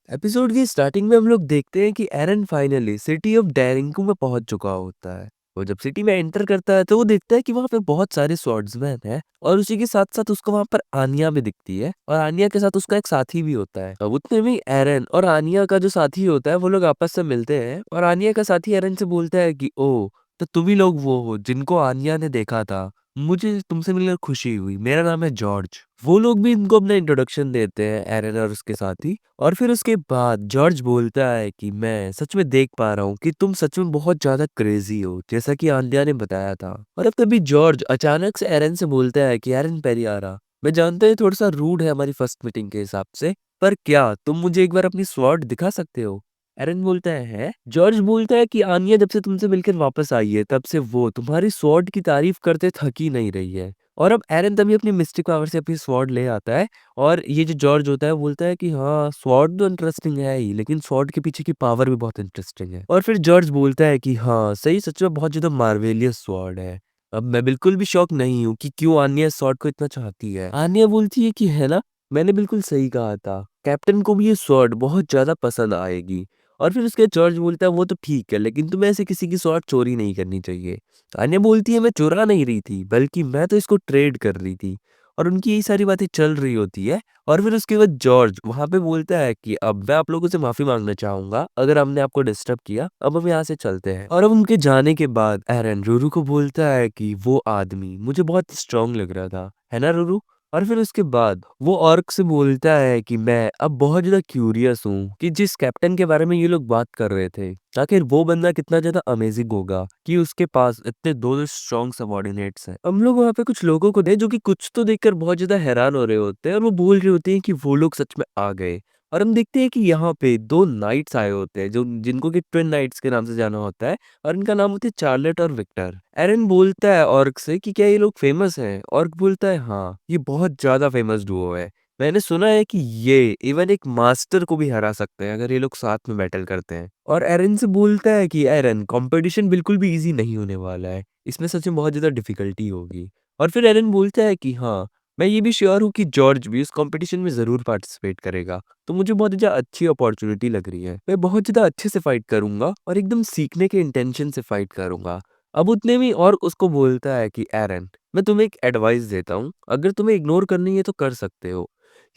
Episode की starting में हम लोग देखते हैं कि एरन फाइनली सिटी ऑफ डेरिंगटन में पहुंच चुका होता है। वो जब सिटी में एंटर करता है तो वो देखता है कि वहां पे बहुत सारे स्वॉर्ड्समैन हैं और उसी के साथ साथ उसको वहां पर आनिया भी दिखती है और आनिया के साथ उसका एक साथी भी होता है। अब उतने में एरन और आनिया का जो साथी होता है वो लोग आपस में मिलते हैं और आनिया का साथी एरन से बोलता है कि ओ, तो तुम ही लोग वो हो जिनको आनिया ने देखा था। मुझे तुमसे मिलकर खुशी हुई। मेरा नाम है जॉर्ज। वो लोग भी इनको अपना इंट्रोडक्शन देते हैं, एरन और उसके साथी। और फिर उसके बाद जॉर्ज बोलता है कि मैं सच में देख पा रहा हूँ कि तुम सच में बहुत ज्यादा क्रेजी हो, जैसा कि आंडिया ने बताया था। और अब तभी जॉर्ज अचानक से एरन से बोलता है कि एरन पेरियारा, मैं जानता हूँ थोड़ा सा रूड है हमारी फर्स्ट मीटिंग के हिसाब से, पर क्या तुम मुझे एक बार अपनी स्वॉर्ड दिखा सकते हो? एरन बोलता है? जॉर्ज बोलता है कि आनिया जब से तुमसे मिलकर वापस आई है तब से वो तुम्हारी स्वॉर्ड की तारीफ करते थक ही नहीं रही है। और अब एरन तभी अपनी मिस्टिक पावर से अपनी स्वॉर्ड ले आता है और ये जो जॉर्ज होता है बोलता है कि हाँ, स्वॉर्ड तो इंटरेस्टिंग है ही, लेकिन स्वॉर्ड के पीछे की पावर भी बहुत इंटरेस्टिंग है। और फिर जॉर्ज बोलता है कि हाँ सही, सच में बहुत ज्यादा मार्वेलियस स्वॉर्ड है। अब मैं बिल्कुल भी शॉक नहीं हूँ कि क्यों आन्या स्वॉर्ड को इतना चाहती है। आन्या बोलती है कि है ना, मैंने बिल्कुल सही कहा था, कैप्टन को भी ये स्वॉर्ड बहुत ज्यादा पसंद आएगी। और फिर उसके जॉर्ज बोलता है वो तो ठीक है, लेकिन तुम्हें ऐसे किसी की स्वॉर्ड चोरी नहीं करनी चाहिए। आन्या बोलती है मैं चुरा नहीं रही थी, बल्कि मैं तो इसको ट्रेड कर रही थी। और उनकी यही सारी बातें चल रही होती है। और फिर उसके बाद जॉर्ज वहां पे बोलता है कि अब मैं आप लोगों से माफी मांगना चाहूंगा अगर हमने आपको डिस्टर्ब किया, अब हम यहाँ से चलते हैं। और अब उनके जाने के बाद एरन रूरू को बोलता है कि वो आदमी मुझे बहुत स्ट्रांग लग रहा था, है ना रूरू? और फिर उसके बाद वो ऑर्क से बोलता है कि मैं अब बहुत ज्यादा क्यूरियस हूँ कि जिस कैप्टन के बारे में ये लोग बात कर रहे थे, आखिर वो बंदा कितना ज्यादा अमेजिंग होगा कि उसके पास इतने दो स्ट्रॉन्ग सबॉर्डिनेट्स हैं। हम लोग वहाँ पे कुछ लोगों को दे जो कि कुछ तो देखकर बहुत ज्यादा हैरान हो रहे होते हैं और वो बोल रहे होते हैं कि वो लोग सच में आ गए। और हम देखते हैं कि यहाँ पे दो नाइट्स आए होते हैं जो जिनको कि ट्विन नाइट्स के नाम से जाना होता है और इनका नाम होता है चार्लेट और विक्टर। एरन बोलता है ऑर्क से कि क्या ये लोग फेमस हैं? ऑर्क बोलता है हाँ, ये बहुत ज्यादा फेमस डुओ है। मैंने सुना है कि ये इवन एक मास्टर को भी हरा सकते हैं अगर ये लोग साथ में बैटल करते हैं। और एरन से बोलता है कि एरन, कंपटीशन बिल्कुल भी इजी नहीं होने वाला है, इसमें सच में बहुत ज्यादा डिफिकल्टी होगी। और फिर एरन बोलता है कि हाँ, मैं ये भी श्योर हूँ कि जॉर्ज भी उस कंपटीशन में जरूर पार्टिसिपेट करेगा, तो मुझे बहुत ज्यादा अच्छी अपॉर्चुनिटी लग रही है। मैं बहुत ज्यादा अच्छे से फाइट करूंगा और एकदम सीखने के इंटेंशन से फाइट करूंगा। अब उतने में और उसको बोलता है कि एरन, मैं तुम्हें एक एडवाइस देता हूँ, अगर तुम्हें इग्नोर करनी है तो कर सकते हो।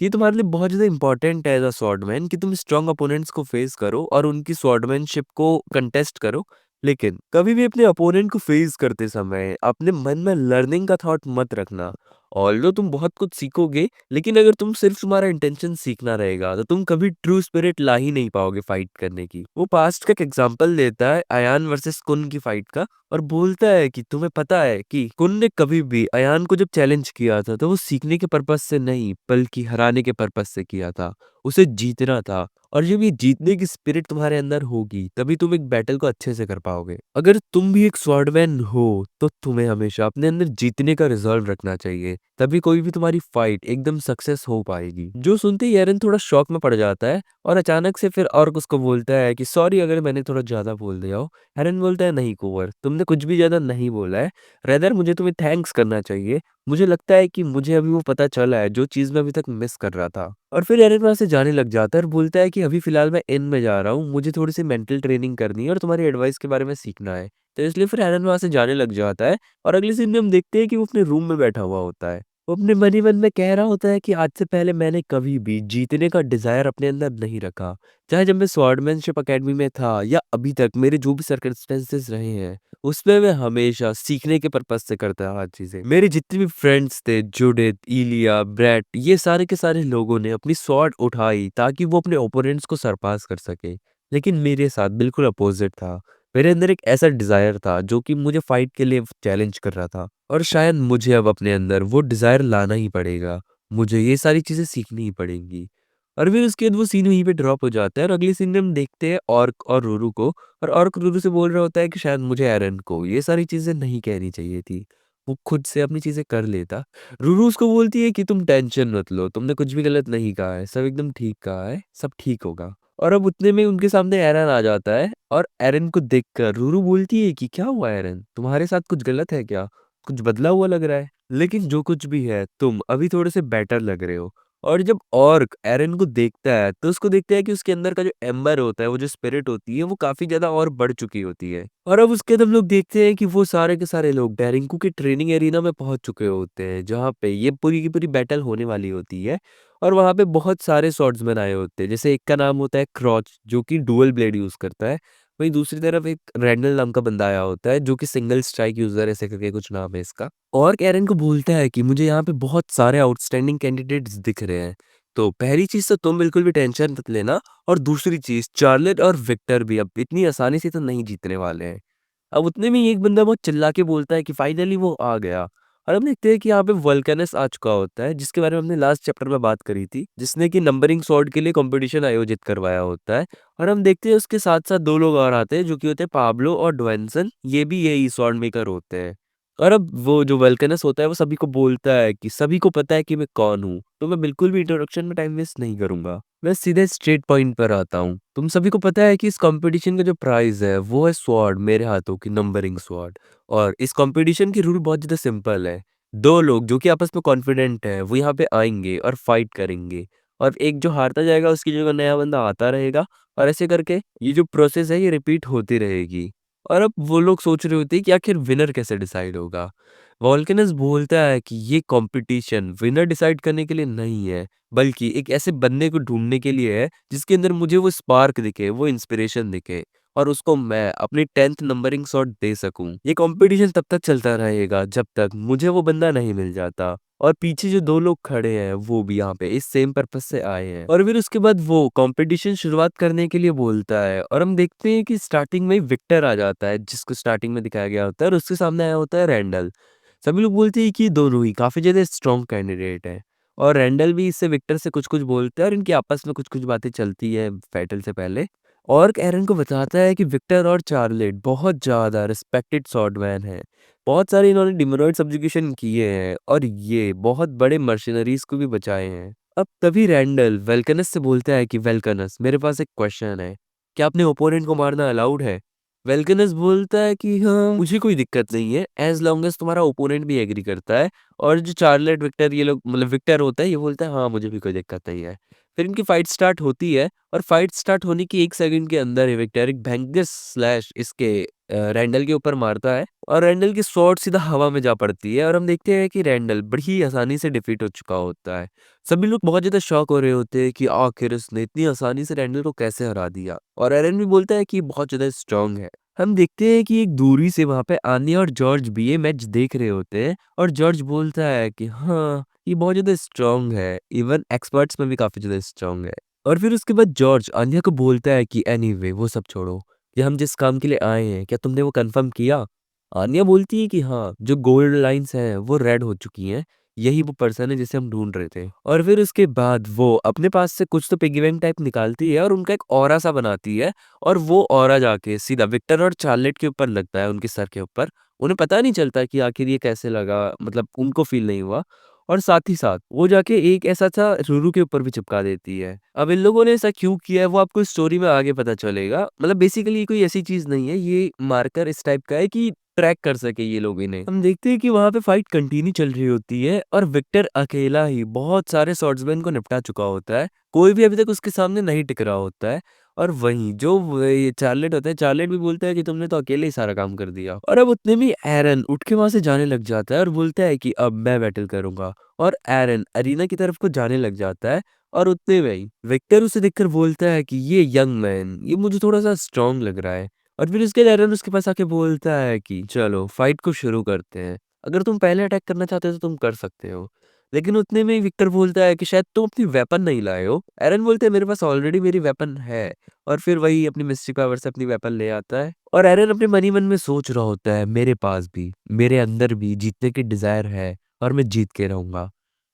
ये तुम्हारे लिए बहुत ज्यादा इंपॉर्टेंट है एज अ स्वॉर्डमैन कि तुम स्ट्रॉन्ग अपोनेंट्स को फेस करो और उनकी स्वॉर्डमैनशिप को कंटेस्ट करो। लेकिन कभी भी अपने अपोनेंट को फेस करते समय अपने मन में लर्निंग का थॉट मत रखना। ऑल्दो तुम बहुत कुछ सीखोगे, लेकिन अगर तुम सिर्फ तुम्हारा इंटेंशन सीखना रहेगा तो तुम कभी ट्रू स्पिरिट ला ही नहीं पाओगे फाइट करने की। वो पास्ट का एक एग्जांपल देता है अयान वर्सेस कुन की फाइट का और बोलता है कि तुम्हें पता है कि कुन ने कभी भी अयान को जब चैलेंज किया था तो वो सीखने के पर्पस से नहीं बल्कि हराने के पर्पस से किया था। उसे जीतना था। और जब ये जीतने की स्पिरिट तुम्हारे अंदर होगी तभी तुम एक बैटल को अच्छे से कर पाओगे। अगर तुम भी एक स्वॉर्डमैन हो तो तुम्हें हमेशा अपने अंदर जीतने का रिजॉल्व रखना चाहिए, तभी कोई भी तुम्हारी फाइट एकदम सक्सेस हो पाएगी। जो सुनते ही एरन थोड़ा शॉक में पड़ जाता है और अचानक से फिर और उसको बोलता है कि सॉरी अगर मैंने थोड़ा ज्यादा बोल दिया हो। हेरन बोलता है नहीं कुंवर, तुमने कुछ भी ज्यादा नहीं बोला है। रेदर मुझे तुम्हें थैंक्स करना चाहिए। मुझे लगता है कि मुझे अभी वो पता चला है जो चीज मैं अभी तक मिस कर रहा था। और फिर एरन वहां से जाने लग जाता है और बोलता है कि अभी फिलहाल मैं इन में जा रहा हूँ, मुझे थोड़ी सी मेंटल ट्रेनिंग करनी है और तुम्हारी एडवाइस के बारे में सीखना है। तो इसलिए फिर एरन वहां से जाने लग जाता है। और अगले सीन में हम देखते हैं कि वो अपने रूम में बैठा हुआ होता है। वो अपने मन ही मन में कह रहा होता है कि आज से पहले मैंने कभी भी जीतने का डिजायर अपने अंदर नहीं रखा। चाहे जब मैं स्वॉर्डमैनशिप एकेडमी में था या अभी तक मेरे जो भी सर्कमस्टेंसेस रहे हैं, उसमें मैं हमेशा सीखने के पर्पज से करता रहा चीजें। मेरे जितने भी फ्रेंड्स थे, जुडिथ, इलिया, ब्रैट, ये सारे के सारे लोगों ने अपनी स्वॉर्ड उठाई ताकि वो अपने ओपोनेंट्स को सरपास कर सके। लेकिन मेरे साथ बिल्कुल अपोजिट था। मेरे अंदर एक ऐसा डिजायर था जो कि मुझे फाइट के लिए चैलेंज कर रहा था और शायद मुझे अब अपने अंदर वो डिजायर लाना ही पड़ेगा। मुझे ये सारी चीजें सीखनी ही पड़ेंगी। और फिर उसके बाद वो सीन वहीं पे ड्रॉप हो जाता है और अगले सीन में हम देखते हैं ऑर्क और रूरू को। और ऑर्क रूरू से बोल रहा होता है कि शायद मुझे एरन को ये सारी चीजें नहीं कहनी चाहिए थी, वो खुद से अपनी चीजें कर लेता। रूरू उसको बोलती है कि तुम टेंशन मत लो, तुमने कुछ भी गलत नहीं कहा है, सब एकदम ठीक कहा है, सब ठीक होगा। और अब उतने में उनके सामने एरन आ जाता है और एरन को देखकर रूरू बोलती है कि क्या हुआ एरन, तुम्हारे साथ कुछ गलत है क्या? कुछ बदला हुआ लग रहा है। लेकिन जो कुछ भी है तुम अभी थोड़े से बेटर लग रहे हो। और जब ऑर्क एरन को देखता है तो उसको देखता है कि उसके अंदर का जो एम्बर होता है, वो जो स्पिरिट होती है, वो काफी ज्यादा और बढ़ चुकी होती है। और अब उसके बाद हम लोग देखते हैं कि वो सारे के सारे लोग डेरिंकू के ट्रेनिंग एरिना में पहुंच चुके होते हैं, जहाँ पे ये पूरी की पूरी बैटल होने वाली होती है। और वहां पे बहुत सारे स्वॉर्ड्समैन आए होते हैं, जैसे एक का नाम होता है क्रॉच जो कि डुअल ब्लेड यूज करता है। वहीं दूसरी तरफ एक रैंडल नाम का बंदा आया होता है जो कि सिंगल स्ट्राइक यूजर ऐसे करके कुछ नाम है इसका। और एरन को बोलता है कि मुझे यहाँ पे बहुत सारे आउटस्टैंडिंग कैंडिडेट्स दिख रहे हैं, तो पहली चीज तो तुम बिल्कुल भी टेंशन मत लेना, और दूसरी चीज चार्लेट और विक्टर भी अब इतनी आसानी से तो नहीं जीतने वाले हैं। अब उतने में ही एक बंदा बहुत चिल्ला के बोलता है कि फाइनली वो आ गया। और हम देखते हैं कि यहाँ पे वल्कनस आ चुका होता है, जिसके बारे में हमने लास्ट चैप्टर में बात करी थी, जिसने कि नंबरिंग स्वॉर्ड के लिए कंपटीशन आयोजित करवाया होता है। और हम देखते हैं उसके साथ साथ दो लोग और आते हैं जो कि होते हैं पाब्लो और ड्वेंसन, ये भी यही स्वॉर्ड मेकर होते हैं। और अब वो जो वल्कनस होता है वो सभी को बोलता है कि सभी को पता है कि मैं कौन हूँ, तो मैं बिल्कुल भी इंट्रोडक्शन में टाइम वेस्ट नहीं करूंगा, मैं सीधे स्ट्रेट पॉइंट पर आता हूँ। तुम सभी को पता है कि इस कंपटीशन का जो प्राइज है वो है स्वॉर्ड, मेरे हाथों की नंबरिंग स्वॉर्ड। और इस कंपटीशन की रूल बहुत ज्यादा सिंपल है। दो लोग जो कि आपस में कॉन्फिडेंट है वो यहाँ पे आएंगे और फाइट करेंगे, और एक जो हारता जाएगा उसकी जगह नया बंदा आता रहेगा, और ऐसे करके ये जो प्रोसेस है ये रिपीट होती रहेगी। और अब वो लोग सोच रहे होते हैं कि आखिर विनर कैसे डिसाइड होगा। वॉल्कनस बोलता है कि ये कंपटीशन विनर डिसाइड करने के लिए नहीं है, बल्कि एक ऐसे बंदे को ढूंढने के लिए है जिसके अंदर मुझे वो स्पार्क दिखे, वो इंस्पिरेशन दिखे, और उसको मैं अपनी 10th नंबरिंग शॉट दे सकूं। ये कंपटीशन तब तक चलता रहेगा जब तक मुझे वो बंदा नहीं मिल जाता। और पीछे जो दो लोग खड़े हैं वो भी यहाँ पे इस सेम पर्पस से आए हैं। और फिर उसके बाद वो कंपटीशन शुरुआत करने के लिए बोलता है, और हम देखते हैं कि स्टार्टिंग में ही विक्टर आ जाता है, जिसको स्टार्टिंग में दिखाया गया होता है, और उसके सामने आया होता है रैंडल। सभी लोग बोलते हैं कि ये दोनों ही काफी ज्यादा स्ट्रॉन्ग कैंडिडेट है, और रैंडल भी इससे विक्टर से कुछ कुछ बोलता है, और इनकी आपस में कुछ कुछ बातें चलती है फैटल से पहले। और एरन को बताता है कि विक्टर और चार्लेट बहुत ज्यादा रिस्पेक्टेड स्वॉर्डमैन हैं, बहुत सारे इन्होंने डिमोनॉइड सब्जुगेशन किए हैं, और ये बहुत बड़े मर्शनरीज को भी बचाए हैं। अब तभी रैंडल वेलकनस से बोलता है कि वेलकनस, मेरे पास एक क्वेश्चन है, क्या अपने ओपोनेंट को मारना अलाउड है? वेलकनस बोलता है कि हाँ, मुझे कोई दिक्कत नहीं है एज लॉन्ग एज तुम्हारा ओपोनेंट भी एग्री करता है। और जो चार्लेट विक्टर ये लोग, मतलब विक्टर होता है, ये बोलता है हाँ मुझे भी कोई दिक्कत नहीं है। फिर इनकी फाइट स्टार्ट होती है, और फाइट स्टार्ट होने की 1 सेकंड के अंदर ही विक्टर एक भयंकर स्लैश इसके रैंडल के ऊपर मारता है, और रैंडल की स्वॉर्ड सीधा हवा में जा पड़ती है, और हम देखते हैं कि रैंडल बड़ी ही आसानी से डिफीट हो चुका होता है। सभी लोग बहुत ज्यादा शॉक हो रहे होते हैं कि आखिर उसने इतनी आसानी से रैंडल को कैसे हरा दिया, और एरन भी बोलता है कि ये बहुत ज्यादा स्ट्रांग है। हम देखते हैं कि एक दूरी से वहां पे आनिया और जॉर्ज भी ये मैच देख रहे होते हैं, और जॉर्ज बोलता है कि हाँ ये बहुत ज्यादा स्ट्रांग है, इवन एक्सपर्ट्स में भी काफी ज्यादा स्ट्रांग है। और फिर उसके बाद जॉर्ज आनिया को बोलता है कि एनीवे वो सब छोड़ो, कि हम जिस काम के लिए आए हैं क्या तुमने वो कंफर्म किया? आनिया बोलती है कि हाँ, जो गोल्ड लाइंस हैं वो रेड हो चुकी हैं, यही वो पर्सन है जिसे हम ढूंढ रहे थे। और फिर उसके बाद वो अपने पास से कुछ तो पिगी बैंक टाइप निकालती है और उनका एक ऑरा सा बनाती है, और वो ऑरा जाके सीधा विक्टर और चार्लेट के ऊपर लगता है, उनके सर के ऊपर। उन्हें पता नहीं चलता कि आखिर ये कैसे लगा, मतलब उनको फील नहीं हुआ। और साथ ही साथ वो जाके एक ऐसा सा रूरू के ऊपर भी चिपका देती है। अब इन लोगों ने ऐसा क्यों किया है वो आपको स्टोरी में आगे पता चलेगा। मतलब बेसिकली कोई ऐसी चीज नहीं है, ये मार्कर इस टाइप का है कि ट्रैक कर सके ये लोग इन्हें। हम देखते हैं कि वहां पे फाइट कंटिन्यू चल रही होती है, और विक्टर अकेला ही बहुत सारे स्वॉर्ड्समैन को निपटा चुका होता है, कोई भी अभी तक उसके सामने नहीं टिक रहा होता है। और वहीं जो ये चार्लेट होता है, चार्लेट भी बोलता है कि तुमने तो अकेले ही सारा काम कर दिया। और अब उतने में एरन उठ के वहां से जाने लग जाता है और बोलता है कि अब मैं बैटल करूंगा। और एरन अरीना की तरफ को जाने लग जाता है, और उतने में ही विक्टर उसे देखकर बोलता है कि ये यंग मैन, ये मुझे थोड़ा सा स्ट्रांग लग रहा है। और फिर उसके एरन उसके पास आके बोलता है कि चलो फाइट को शुरू करते हैं, अगर तुम पहले अटैक करना चाहते हो तो तुम कर सकते हो। लेकिन उतने में ही विक्टर बोलता है कि शायद तुम अपनी वेपन नहीं लाए हो। एरन बोलते हैं मेरे पास ऑलरेडी मेरी वेपन है। और फिर वही अपनी मिस्टिक पावर से अपनी वेपन ले आता है, और एरन अपने मनी मन में सोच रहा होता है मेरे पास भी, मेरे अंदर भी जीतने की डिजायर है, और मैं जीत के रहूंगा।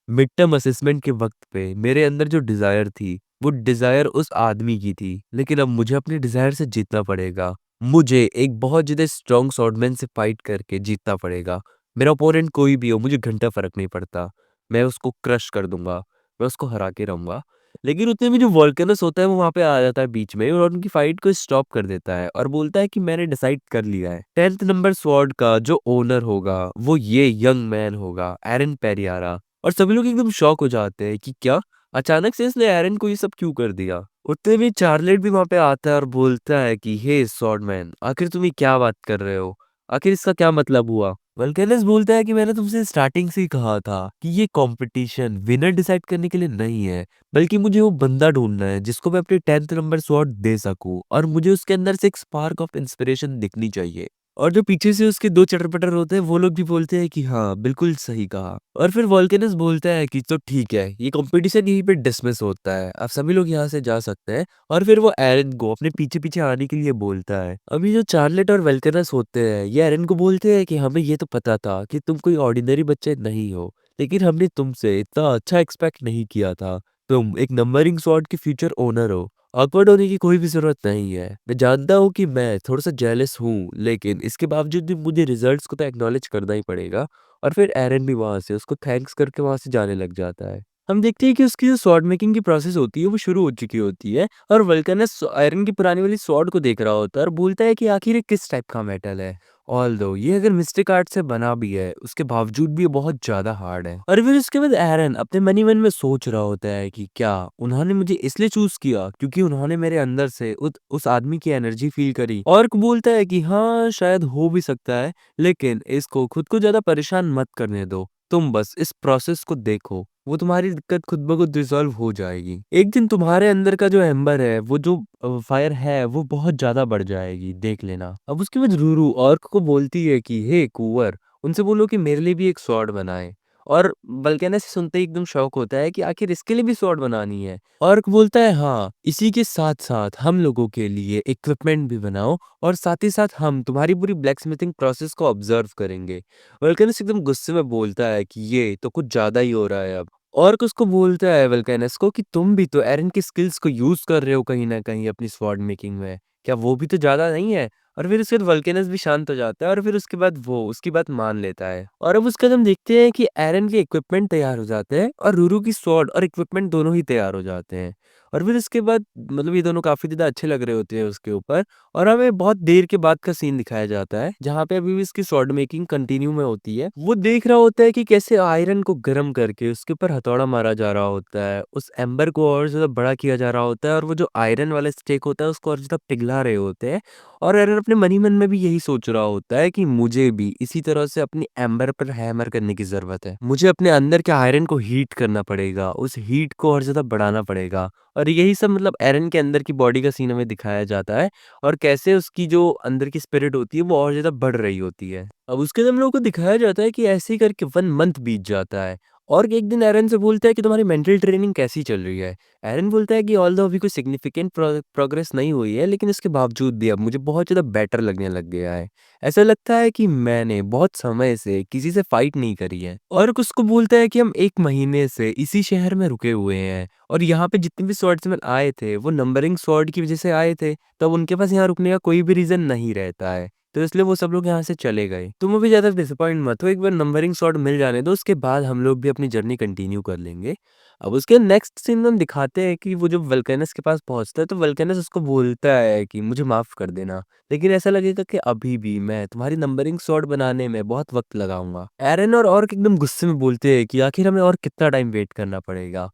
मिड टर्म असेसमेंट के वक्त पे मेरे अंदर जो डिजायर थी वो डिजायर उस आदमी की थी, लेकिन अब मुझे अपनी डिजायर से जीतना पड़ेगा। मुझे एक बहुत ज्यादा स्ट्रॉन्ग स्वॉर्डमैन से फाइट करके जीतना पड़ेगा। मेरा ओपोनेंट कोई भी हो मुझे घंटा फर्क नहीं पड़ता, मैं उसको क्रश कर दूंगा, मैं उसको हरा के रहूंगा। लेकिन उतने में जो वोल्केनस होता है वो वहां पे आ जाता है बीच में, और उनकी फाइट को स्टॉप कर देता है, और बोलता है कि मैंने डिसाइड कर लिया है, 10th नंबर स्वॉर्ड का जो ओनर होगा वो ये यंग मैन होगा, एरन पेरियारा। और सभी लोग एकदम शॉक हो जाते हैं कि क्या अचानक से इसने एरन को ये सब क्यों कर दिया? उतने में चार्लेट भी वहाँ पे आता है और बोलता है कि हे स्वॉर्डमैन, आखिर तुम ये क्या बात कर रहे हो? आखिर इसका क्या मतलब हुआ? वल्कनस बोलता है कि मैंने तुमसे स्टार्टिंग से ही कहा था कि ये कंपटीशन विनर डिसाइड करने के लिए नहीं है, बल्कि मुझे वो बंदा ढूंढना है जिसको मैं अपनी 10th नंबर स्वॉर्ड दे सकूं, और मुझे उसके अंदर से एक स्पार्क ऑफ इंस्पिरेशन दिखनी चाहिए। और जो पीछे से उसके दो चटर-पटर होते हैं, वो लोग भी बोलते हैं कि हाँ, बिल्कुल सही कहा। और फिर वोल्केनस बोलता है कि तो ठीक है, ये कॉम्पिटिशन यहीं पे डिसमिस होता है। आप सभी लोग यहाँ से जा सकते हैं। और फिर वो एरन को अपने पीछे-पीछे आने के लिए बोलता है। अभी जो चार्लेट और वोल्केनस होते हैं, ये एरन को बोलते हैं कि हमें ये तो पता था कि तुम कोई ऑर्डिनरी बच्चे नहीं हो, लेकिन हमने तुमसे इतना अच्छा एक्सपेक्ट नहीं किया था। तुम एक नंबरिंग स्वॉर्ड के फ्यूचर ओनर हो। ऑकवर्ड होने की कोई भी ज़रूरत नहीं है। मैं जानता हूँ कि मैं थोड़ा-सा जेलस हूँ, लेकिन इसके बावजूद भी मुझे रिज़ल्ट्स को तो एक्नॉलेज करना ही पड़ेगा। और फिर एरन भी वहाँ से उसको थैंक्स करके वहाँ से जाने लग जाता है। हम देखते हैं कि उसकी जो स्वॉर्ड मेकिंग की प्रोसेस होती है, वो शुरू हो चुकी होती है, और वल्कनस आयरन की पुरानी वाली स्वॉर्ड को देख रहा होता है और बोलता है कि आखिर ये किस टाइप का मेटल है। ऑल्दो ये अगर मिस्टिक आर्ट से बना भी है, उसके बावजूद भी ये बहुत ज़्यादा हार्ड है। और फिर उसके बाद एरन अपने मन ही मन में सोच रहा होता है कि क्या उन्होंने मुझे इसलिए चूज़ किया क्योंकि उन्होंने मेरे अंदर से उस आदमी की एनर्जी फ़ील करी? ऑर्क बोलता है कि हाँ, शायद हो भी सकता है, लेकिन इसको खुद को ज़्यादा परेशान मत करने दो। तुम बस इस प्रोसेस को देखो, वो तुम्हारी दिक्कत खुद ब खुद रिज़ॉल्व हो जाएगी। एक दिन तुम्हारे अंदर का जो एम्बर है, वो जो फायर है, वो बहुत ज़्यादा बढ़ जाएगी, देख लेना। अब उसके बाद रूरू ऑर्क को बोलती है कि हे कुँवर, उनसे बोलो कि मेरे लिए भी एक स्वॉर्ड बनाएँ। और वल्कनस सुनते ही एकदम शॉक होता है कि आखिर इसके लिए भी स्वॉर्ड बनानी है। ऑर्क बोलता है हाँ, इसी के साथ-साथ हम लोगों के लिए इक्विपमेंट भी बनाओ, और साथ ही साथ हम तुम्हारी पूरी ब्लैकस्मिथिंग प्रोसेस को ऑब्जर्व करेंगे। वल्कनस एकदम गुस्से में बोलता है कि ये तो कुछ ज़्यादा ही हो रहा है अब। ऑर्क उसको बोलता है वल्कनस को कि तुम भी तो एरन की स्किल्स को यूज़ कर रहे हो कहीं न कहीं अपनी स्वॉर्ड मेकिंग में। क्या वो भी तो ज़्यादा नहीं है? और फिर उसके बाद वल्कनस भी शांत हो जाता है, और फिर उसके बाद वो उसकी बात मान लेता है। और अब उसके बाद हम देखते हैं कि एरन के इक्विपमेंट तैयार हो जाते हैं, और रूरू की स्वॉर्ड और इक्विपमेंट दोनों ही तैयार हो जाते हैं। और फिर इसके बाद मतलब ये दोनों काफ़ी ज़्यादा अच्छे लग रहे होते हैं उसके ऊपर। और हमें बहुत देर के बाद का सीन दिखाया जाता है, जहाँ पे अभी भी इसकी स्वॉर्ड मेकिंग कंटिन्यू में होती है। वो देख रहा होता है कि कैसे आयरन को गर्म करके उसके ऊपर हथौड़ा मारा जा रहा होता है, उस एम्बर को और ज़्यादा बड़ा किया जा रहा होता है, और वो जो आयरन वाला स्टेक होता है उसको और ज़्यादा पिघला रहे होते हैं। और एरन अपने मन ही मन में भी यही सोच रहा होता है कि मुझे भी इसी तरह से अपनी एम्बर पर हैमर करने की ज़रूरत है। मुझे अपने अंदर के आयरन को हीट करना पड़ेगा, उस हीट को और ज़्यादा बढ़ाना पड़ेगा। और यही सब मतलब एरन के अंदर की बॉडी का सीन हमें दिखाया जाता है, और कैसे उसकी जो अंदर की स्पिरिट होती है वो और ज़्यादा बढ़ रही होती है। अब उसके बाद हम लोगों को दिखाया जाता है कि ऐसे ही करके 1 मंथ बीत जाता है, और एक दिन एरन से बोलता है कि तुम्हारी मेंटल ट्रेनिंग कैसी चल रही है? एरन बोलता है कि ऑल्दो अभी कोई सिग्निफिकेंट प्रोग्रेस नहीं हुई है, लेकिन इसके बावजूद भी अब मुझे बहुत ज़्यादा बेटर लगने लग गया है। ऐसा लगता है कि मैंने बहुत समय से किसी से फाइट नहीं करी है। और उसको बोलता है कि हम 1 महीने से इसी शहर में रुके हुए हैं, और यहाँ पे जितने भी स्वॉर्ड्समैन आए थे, वो नंबरिंग स्वॉर्ड की वजह से आए थे, तब उनके पास यहाँ रुकने का कोई भी रीज़न नहीं रहता है। तो इसलिए वो सब लोग यहाँ से चले गए। तुम अभी ज़्यादा डिसअपॉइंट मत हो, एक बार नंबरिंग स्वॉर्ड मिल जाने दो, उसके बाद हम लोग भी अपनी जर्नी कंटिन्यू कर लेंगे। अब उसके नेक्स्ट सीन में हम दिखाते हैं कि वो जब वल्कनस के पास पहुँचता है, तो वल्कनस उसको बोलता है कि मुझे माफ़ कर देना, लेकिन ऐसा लगेगा कि अभी भी मैं तुम्हारी नंबरिंग स्वॉर्ड बनाने में बहुत वक़्त लगाऊँगा। एरन और ऑर्क एकदम गुस्से में बोलते हैं कि आखिर हमें और कितना टाइम वेट करना पड़ेगा?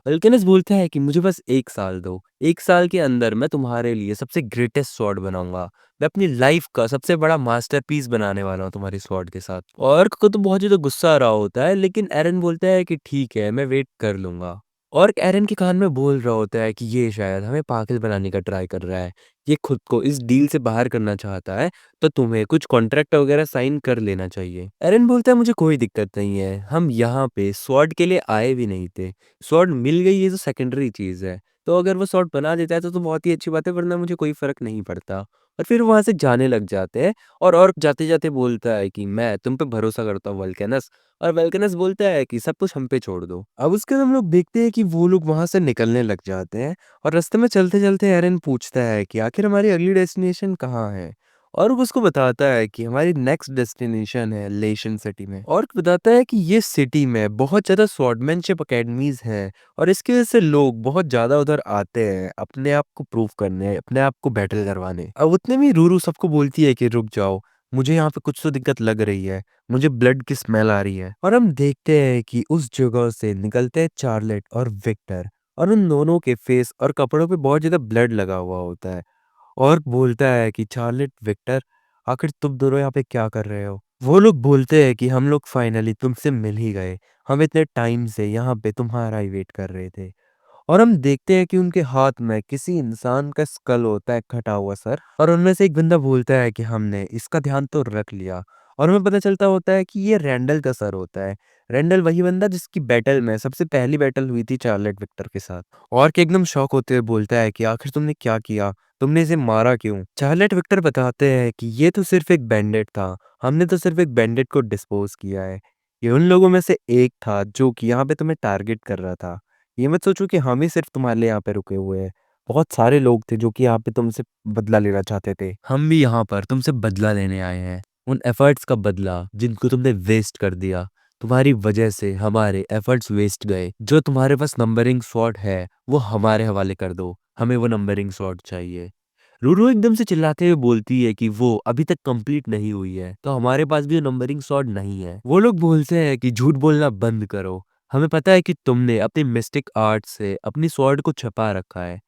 अल्केमिस्ट बोलता है कि मुझे बस 1 साल दो। 1 साल के अंदर मैं तुम्हारे लिए सबसे ग्रेटेस्ट स्वॉर्ड बनाऊँगा। मैं अपनी लाइफ़ का सबसे बड़ा मास्टरपीस बनाने वाला हूँ तुम्हारी स्वॉर्ड के साथ। ऑर्क को तो बहुत ज़्यादा गुस्सा आ रहा होता है, लेकिन एरन बोलता है कि ठीक है, मैं वेट कर लूँगा। ऑर्क एरन के कान में बोल रहा होता है कि ये शायद हमें पागल बनाने का ट्राई कर रहा है। ये खुद को इस डील से बाहर करना चाहता है, तो तुम्हें कुछ कॉन्ट्रैक्ट वगैरह साइन कर लेना चाहिए। एरन बोलता है मुझे कोई दिक्कत नहीं है, हम यहाँ पे स्वॉर्ड के लिए आए भी नहीं थे। स्वॉर्ड मिल गई ये तो सेकेंडरी चीज़ है। तो अगर वो स्वॉर्ड बना देता है तो बहुत ही अच्छी बात है, वरना मुझे कोई फ़र्क नहीं पड़ता। और फिर वहाँ से जाने लग जाते हैं, और जाते-जाते बोलता है कि मैं तुम पे भरोसा करता हूँ वल्कनस, और वल्कनस बोलता है कि सब कुछ हम पे छोड़ दो। अब उसके बाद हम लोग देखते हैं कि वो लोग वहाँ से निकलने लग जाते हैं, और रास्ते में चलते-चलते एरन पूछता है कि आखिर हमारी अगली डेस्टिनेशन कहाँ है? और वो उसको बताता है कि हमारी नेक्स्ट डेस्टिनेशन है लेशन सिटी में, और बताता है कि ये सिटी में बहुत ज़्यादा स्वॉर्डमैनशिप अकेडमीज़ हैं, और इसकी वजह से लोग बहुत ज़्यादा उधर आते हैं अपने आप को प्रूव करने, अपने आप को बैटल करवाने। अब उतने में रूरू सबको बोलती है कि रुक जाओ, मुझे यहाँ पे कुछ तो दिक्कत लग रही है, मुझे ब्लड की स्मेल आ रही है। और हम देखते हैं कि उस जगह से निकलते हैं चार्लेट और विक्टर, और उन दोनों के फेस और कपड़ों पे बहुत ज़्यादा ब्लड लगा हुआ होता है। और बोलता है कि चार्लेट, विक्टर, आखिर तुम दोनों यहाँ पे क्या कर रहे हो? वो लोग बोलते हैं कि हम लोग फाइनली तुमसे मिल ही गए। हम इतने टाइम से यहाँ पे तुम्हारा ही वेट कर रहे थे। और हम देखते हैं कि उनके हाथ में किसी इंसान का स्कल होता है, कटा हुआ सर, और उनमें से एक बंदा बोलता है कि हमने इसका ध्यान तो रख लिया। और हमें पता चलता होता है कि ये रैंडल का सर होता है। रैंडल वही बंदा जिसकी बैटल में सबसे पहली बैटल हुई थी चार्लेट विक्टर के साथ। और कि एकदम शॉक होते हुए बोलता है कि आखिर तुमने क्या किया? तुमने इसे मारा क्यों? चार्लेट विक्टर बताते हैं कि ये तो सिर्फ एक बैंडेड था। हमने तो सिर्फ एक बैंडेड को डिस्पोज किया है। ये उन लोगों में से एक था जो कि यहाँ पे तुम्हें टारगेट कर रहा था। ये मत सोचो कि हम ही सिर्फ तुम्हारे लिए यहाँ पे रुके हुए हैं। बहुत सारे लोग थे जो कि यहाँ पे तुमसे बदला लेना चाहते थे। हम भी यहाँ पर तुमसे बदला लेने आए हैं। उन एफर्ट्स का बदला जिनको तुमने वेस्ट कर दिया। तुम्हारी वजह से हमारे एफर्ट्स वेस्ट गए। जो तुम्हारे पास नंबरिंग स्वॉर्ड है वो हमारे हवाले कर दो। हमें वो नंबरिंग स्वॉर्ड चाहिए। रूरू एकदम से चिल्लाते हुए बोलती है कि वो अभी तक कंप्लीट नहीं हुई है, तो हमारे पास भी नंबरिंग स्वॉर्ड नहीं है। वो लोग बोलते हैं कि झूठ बोलना बंद करो। हमें पता है कि तुमने अपनी मिस्टिक आर्ट से अपनी स्वॉर्ड को छुपा रखा है।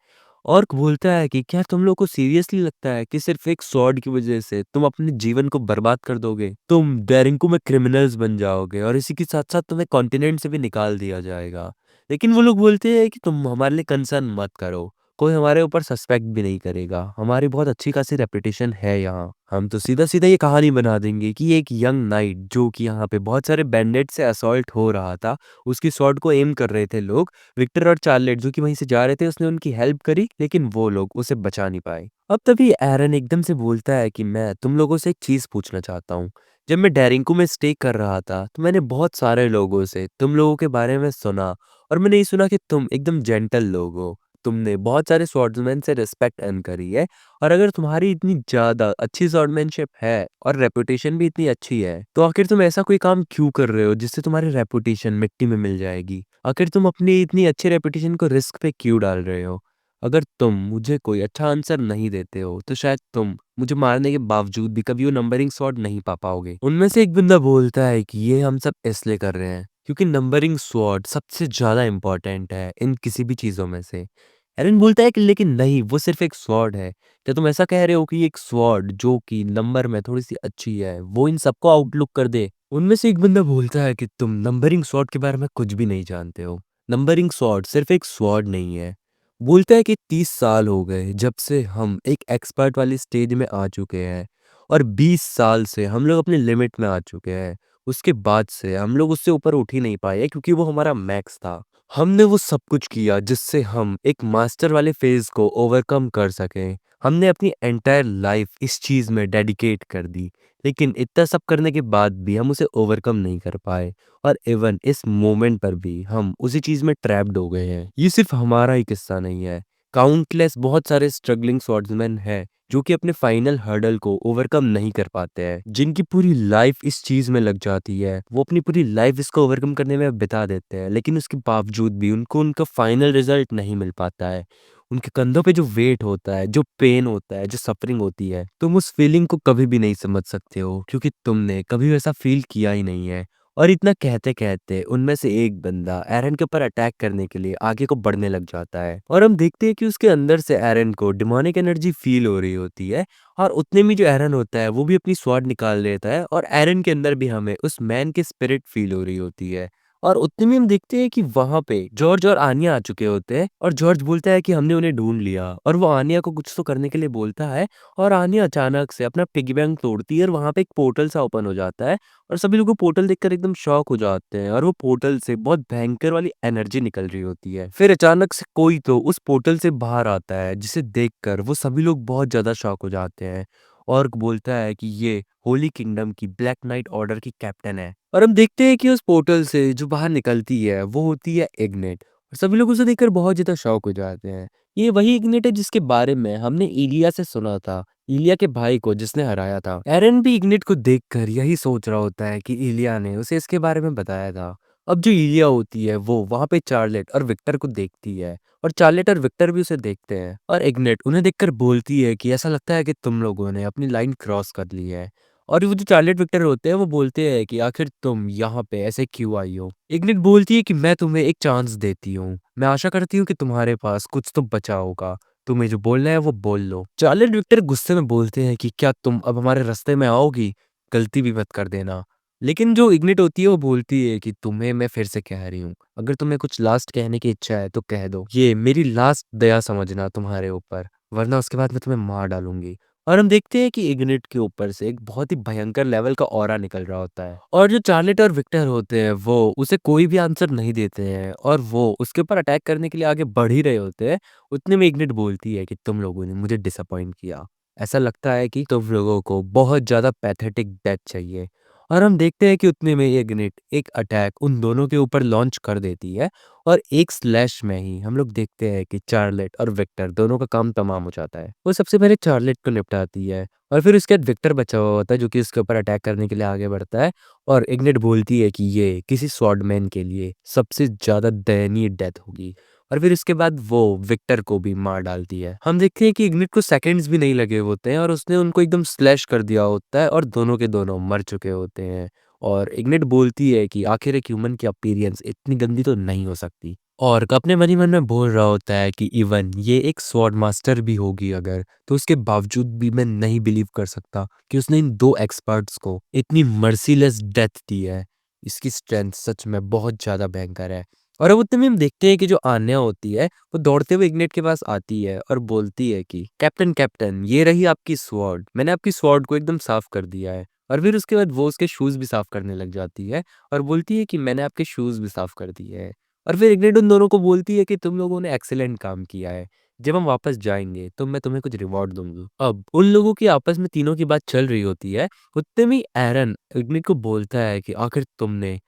ऑर्क बोलता है कि क्या तुम लोग को सीरियसली लगता है कि सिर्फ एक स्वॉर्ड की वजह से तुम अपने जीवन को बर्बाद कर दोगे? तुम डेरिंको में क्रिमिनल्स बन जाओगे और इसी के साथ साथ तुम्हें कॉन्टिनेंट से भी निकाल दिया जाएगा। लेकिन वो लोग बोलते हैं कि तुम हमारे लिए कंसर्न मत करो। कोई हमारे ऊपर सस्पेक्ट भी नहीं करेगा। हमारी बहुत अच्छी खासी रेपुटेशन है यहाँ। हम तो सीधा सीधा ये कहानी बना देंगे कि एक यंग नाइट जो कि यहाँ पे बहुत सारे बैंडेड से असॉल्ट हो रहा था, उसकी स्वॉर्ड को एम कर रहे थे लोग। विक्टर और चार्लेट जो कि वहीं से जा रहे थे, उसने उनकी हेल्प करी, लेकिन वो लोग उसे बचा नहीं पाए। अब तभी एरन एकदम से बोलता है कि मैं तुम लोगों से एक चीज पूछना चाहता हूँ। जब मैं डेरिंको में स्टे कर रहा था तो मैंने बहुत सारे लोगों से तुम लोगों के बारे में सुना, और मैंने ये सुना कि तुम एकदम जेंटल लोग हो। तुमने बहुत सारे स्वॉर्ड्समैन से रिस्पेक्ट अर्न करी है। और अगर तुम्हारी इतनी ज्यादा अच्छी स्वॉर्डमैनशिप है और रेपुटेशन भी इतनी अच्छी है, तो आखिर तुम ऐसा कोई काम क्यों कर रहे हो जिससे तुम्हारी रेपुटेशन मिट्टी में मिल जाएगी? आखिर तुम अपनी इतनी अच्छी रेपुटेशन को रिस्क पे क्यों डाल रहे हो? अगर तुम मुझे कोई अच्छा आंसर नहीं देते हो तो शायद तुम मुझे मारने के बावजूद भी कभी वो नंबरिंग स्वॉर्ड नहीं पा पाओगे। उनमें से एक बंदा बोलता है कि ये हम सब इसलिए कर रहे हैं क्योंकि नंबरिंग स्वॉर्ड सबसे ज्यादा इंपॉर्टेंट है इन किसी भी चीजों में से। एरन बोलता है कि लेकिन नहीं, वो सिर्फ एक स्वॉर्ड है। क्या तुम ऐसा कह रहे हो कि एक स्वॉर्ड जो कि नंबर में थोड़ी सी अच्छी है वो इन सबको आउटलुक कर दे? उनमें से एक बंदा बोलता है कि तुम नंबरिंग स्वॉर्ड के बारे में कुछ भी नहीं जानते हो। नंबरिंग स्वॉर्ड सिर्फ एक स्वॉर्ड नहीं है। बोलता है कि 30 साल हो गए जब से हम एक एक्सपर्ट वाली स्टेज में आ चुके हैं, और 20 साल से हम लोग अपने लिमिट में आ चुके हैं। उसके बाद से हम लोग उससे ऊपर उठ ही नहीं पाए क्योंकि वो हमारा मैक्स था। हमने वो सब कुछ किया जिससे हम एक मास्टर वाले फेज को ओवरकम कर सकें। हमने अपनी एंटायर लाइफ इस चीज में डेडिकेट कर दी, लेकिन इतना सब करने के बाद भी हम उसे ओवरकम नहीं कर पाए। और इवन इस मोमेंट पर भी हम उसी चीज में ट्रैप्ड हो गए हैं। ये सिर्फ हमारा ही किस्सा नहीं है। काउंटलेस बहुत सारे स्ट्रगलिंग स्वॉर्ड्समैन हैं जो कि अपने फाइनल हर्डल को ओवरकम नहीं कर पाते हैं, जिनकी पूरी लाइफ इस चीज में लग जाती है। वो अपनी पूरी लाइफ इसको ओवरकम करने में बिता देते हैं, लेकिन उसके बावजूद भी उनको उनका फाइनल रिजल्ट नहीं मिल पाता है। उनके कंधों पे जो वेट होता है, जो पेन होता है, जो सफरिंग होती है, तुम उस फीलिंग को कभी भी नहीं समझ सकते हो क्योंकि तुमने कभी वैसा फील किया ही नहीं है। और इतना कहते कहते उनमें से एक बंदा एरन के ऊपर अटैक करने के लिए आगे को बढ़ने लग जाता है, और हम देखते हैं कि उसके अंदर से एरन को डिमोनिक एनर्जी फील हो रही होती है। और उतने में जो एरन होता है वो भी अपनी स्वॉर्ड निकाल लेता है, और एरन के अंदर भी हमें उस मैन की स्पिरिट फील हो रही होती है। और उतने में हम देखते हैं कि वहां पे जॉर्ज और आनिया आ चुके होते हैं, और जॉर्ज बोलता है कि हमने उन्हें ढूंढ लिया, और वो आनिया को कुछ तो करने के लिए बोलता है। और आनिया अचानक से अपना पिगी बैंक तोड़ती है और वहां पे एक पोर्टल सा ओपन हो जाता है, और सभी लोग पोर्टल देखकर एकदम शॉक हो जाते हैं, और वो पोर्टल से बहुत भयंकर वाली एनर्जी निकल रही होती है। फिर अचानक से कोई तो उस पोर्टल से बाहर आता है जिसे देखकर वो सभी लोग बहुत ज्यादा शॉक हो जाते हैं। और बोलता है कि ये होली किंगडम की ब्लैक नाइट ऑर्डर की कैप्टन है। और हम देखते हैं कि उस पोर्टल से जो बाहर निकलती है वो होती है इग्निट, और सभी लोग उसे देखकर बहुत ज्यादा शॉक हो जाते हैं। ये वही इग्निट है जिसके बारे में हमने इलिया से सुना था, इलिया के भाई को जिसने हराया था। एरन भी इग्निट को देखकर यही सोच रहा होता है कि इलिया ने उसे इसके बारे में बताया था। अब जो इलिया होती है वो वहां पे चार्लेट और विक्टर को देखती है, और चार्लेट और विक्टर भी उसे देखते हैं, और इग्निट उन्हें देखकर बोलती है कि ऐसा लगता है कि तुम लोगों ने अपनी लाइन क्रॉस कर ली है। और वो जो चार्लेट विक्टर होते हैं वो बोलते हैं कि आखिर तुम यहाँ पे ऐसे क्यों आई हो? इग्निट बोलती है कि मैं तुम्हें एक चांस देती हूँ। मैं आशा करती हूँ कि तुम्हारे पास कुछ तो बचा होगा। तुम्हें जो बोलना है वो बोल लो। चार्लेट विक्टर गुस्से में बोलते हैं कि क्या तुम अब हमारे रास्ते में आओगी? गलती भी मत कर देना। लेकिन जो इग्निट होती है वो बोलती है कि तुम्हें मैं फिर से कह रही हूँ, अगर तुम्हें कुछ लास्ट कहने की इच्छा है तो कह दो। ये मेरी लास्ट दया समझना तुम्हारे ऊपर, वरना उसके बाद मैं तुम्हें मार डालूंगी। और हम देखते हैं कि इग्निट के ऊपर से एक बहुत ही भयंकर लेवल का ऑरा निकल रहा होता है और जो चार्लेट और विक्टर होते हैं वो उसे कोई भी आंसर नहीं देते हैं और वो उसके ऊपर अटैक करने के लिए आगे बढ़ ही रहे होते हैं। उतने में इग्निट बोलती है कि तुम लोगों ने मुझे डिसअपॉइंट किया। ऐसा लगता है कि तुम लोगों को बहुत ज्यादा पैथेटिक डेथ चाहिए। और हम देखते हैं कि उतने में इग्निट एक अटैक उन दोनों के ऊपर लॉन्च कर देती है और एक स्लैश में ही हम लोग देखते हैं कि चार्लेट और विक्टर दोनों का काम तमाम हो जाता है। वो सबसे पहले चार्लेट को निपटाती है और फिर उसके बाद विक्टर बचा हुआ होता है जो कि उसके ऊपर अटैक करने के लिए आगे बढ़ता है और इग्निट बोलती है कि ये किसी स्वॉर्डमैन के लिए सबसे ज्यादा दयनीय डेथ होगी। और फिर इसके बाद वो विक्टर को भी मार डालती है। हम देखते हैं कि इग्निट को सेकंड्स भी नहीं लगे होते हैं और उसने उनको एकदम स्लैश कर दिया होता है और दोनों के दोनों मर चुके होते हैं। और इग्निट बोलती है कि आखिर एक ह्यूमन की अपीयरेंस इतनी गंदी तो नहीं हो सकती। और अपने मन ही मन में बोल रहा होता है कि इवन ये एक स्वॉर्ड मास्टर भी होगी अगर, तो उसके बावजूद भी मैं नहीं बिलीव कर सकता कि उसने इन दो एक्सपर्ट्स को इतनी मर्सीलेस डेथ दी है। इसकी स्ट्रेंथ सच में बहुत ज्यादा भयंकर है। और अब उतने में हम देखते हैं कि जो आन्या होती है वो दौड़ते हुए इग्निट के पास आती है और बोलती है कि कैप्टन कैप्टन ये रही आपकी स्वॉर्ड, मैंने आपकी स्वॉर्ड को एकदम साफ कर दिया है। और फिर उसके बाद वो उसके शूज भी साफ करने लग जाती है और बोलती है कि मैंने आपके शूज भी साफ कर दिए हैं। और फिर इग्निट उन दोनों को बोलती है कि तुम लोगों ने एक्सीलेंट काम किया है, जब हम वापस जाएंगे तो मैं तुम्हें कुछ रिवॉर्ड दूंगी। अब उन लोगों की आपस में तीनों की बात चल रही होती है। उतने में एरन इग्निट को बोलता है कि आखिर तुमने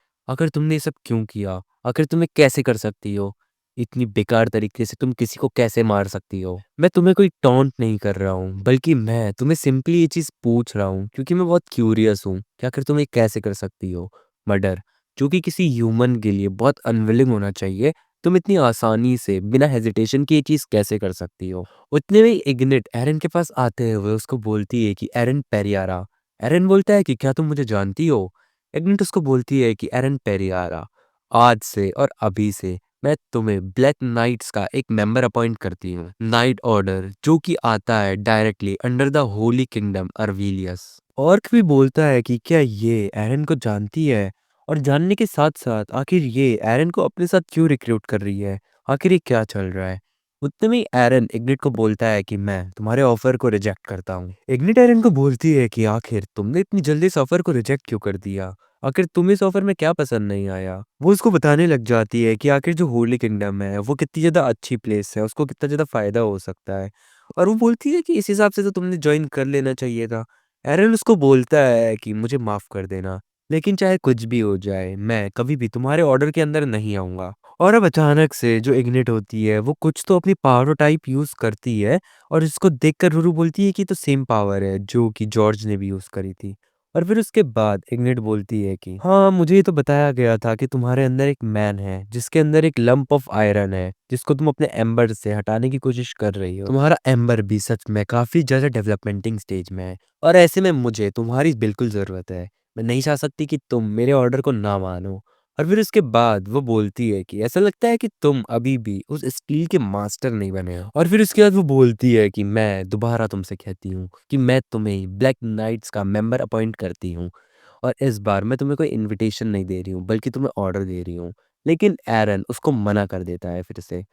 ये सब क्यों किया? आखिर तुम्हें कैसे कर सकती हो? इतनी बेकार तरीके से तुम किसी को कैसे मार सकती हो? मैं तुम्हें कोई टॉन्ट नहीं कर रहा हूँ, बल्कि मैं तुम्हें सिंपली ये चीज पूछ रहा हूँ क्योंकि मैं बहुत क्यूरियस हूँ कि आखिर तुम ये कैसे कर सकती हो? मर्डर, जो कि किसी ह्यूमन के लिए बहुत अनविलिंग होना चाहिए, तुम इतनी आसानी से बिना हेजिटेशन की ये चीज कैसे कर सकती हो? उतने में इग्निट एरन के पास आते हुए उसको बोलती है कि एरन पेरियारा। एरन बोलता है कि क्या तुम मुझे जानती हो? इग्निट उसको बोलती है कि एरन पेरियारा, आज से और अभी से मैं तुम्हें ब्लैक नाइट्स का एक मेंबर अपॉइंट करती हूँ, नाइट ऑर्डर जो कि आता है directly under the holy kingdom अर्विलियस। ऑर्क भी बोलता है कि क्या ये एरन को जानती है और जानने के साथ साथ आखिर ये एरन को अपने साथ क्यों रिक्रूट कर रही है? आखिर ये क्या चल रहा है? उतने में एरन इग्निट को बोलता है कि मैं तुम्हारे ऑफर को रिजेक्ट करता हूँ। इग्निट एरन को बोलती है कि आखिर तुमने इतनी जल्दी इस ऑफर को रिजेक्ट क्यों कर दिया? आखिर तुम्हें इस ऑफर में क्या पसंद नहीं आया? वो उसको बताने लग जाती है कि आखिर जो होली किंगडम है वो कितनी ज्यादा अच्छी प्लेस है, उसको कितना ज्यादा फायदा हो सकता है। और वो बोलती है कि इस हिसाब से तो तुमने ज्वाइन कर लेना चाहिए था। एरन उसको बोलता है कि मुझे माफ कर देना, लेकिन चाहे कुछ भी हो जाए मैं कभी भी तुम्हारे ऑर्डर के अंदर नहीं आऊंगा। और अब अचानक से जो इग्निट होती है वो कुछ तो अपनी पावर टाइप यूज करती है और इसको देखकर रूरू बोलती है कि तो सेम पावर है जो कि जॉर्ज ने भी यूज करी थी। और फिर उसके बाद इग्निट बोलती है कि हाँ, मुझे ये तो बताया गया था कि तुम्हारे अंदर एक मैन है जिसके अंदर एक लंप ऑफ आयरन है जिसको तुम अपने एम्बर से हटाने की कोशिश कर रही हो। तुम्हारा एम्बर भी सच में काफी ज्यादा डेवलपमेंटिंग स्टेज में है और ऐसे में मुझे तुम्हारी बिल्कुल जरूरत है। मैं नहीं चाह सकती कि तुम मेरे ऑर्डर को ना मानो। और फिर उसके बाद वो बोलती है कि ऐसा लगता है कि तुम अभी भी उस स्टील के मास्टर नहीं बने हो। और फिर उसके बाद वो बोलती है कि मैं दोबारा तुमसे कहती हूँ कि मैं तुम्हें ब्लैक नाइट्स का मेंबर अपॉइंट करती हूँ और इस बार मैं तुम्हें कोई इनविटेशन नहीं दे रही हूँ बल्कि तुम्हें ऑर्डर दे रही हूँ। लेकिन एरन उसको मना कर देता है फिर से।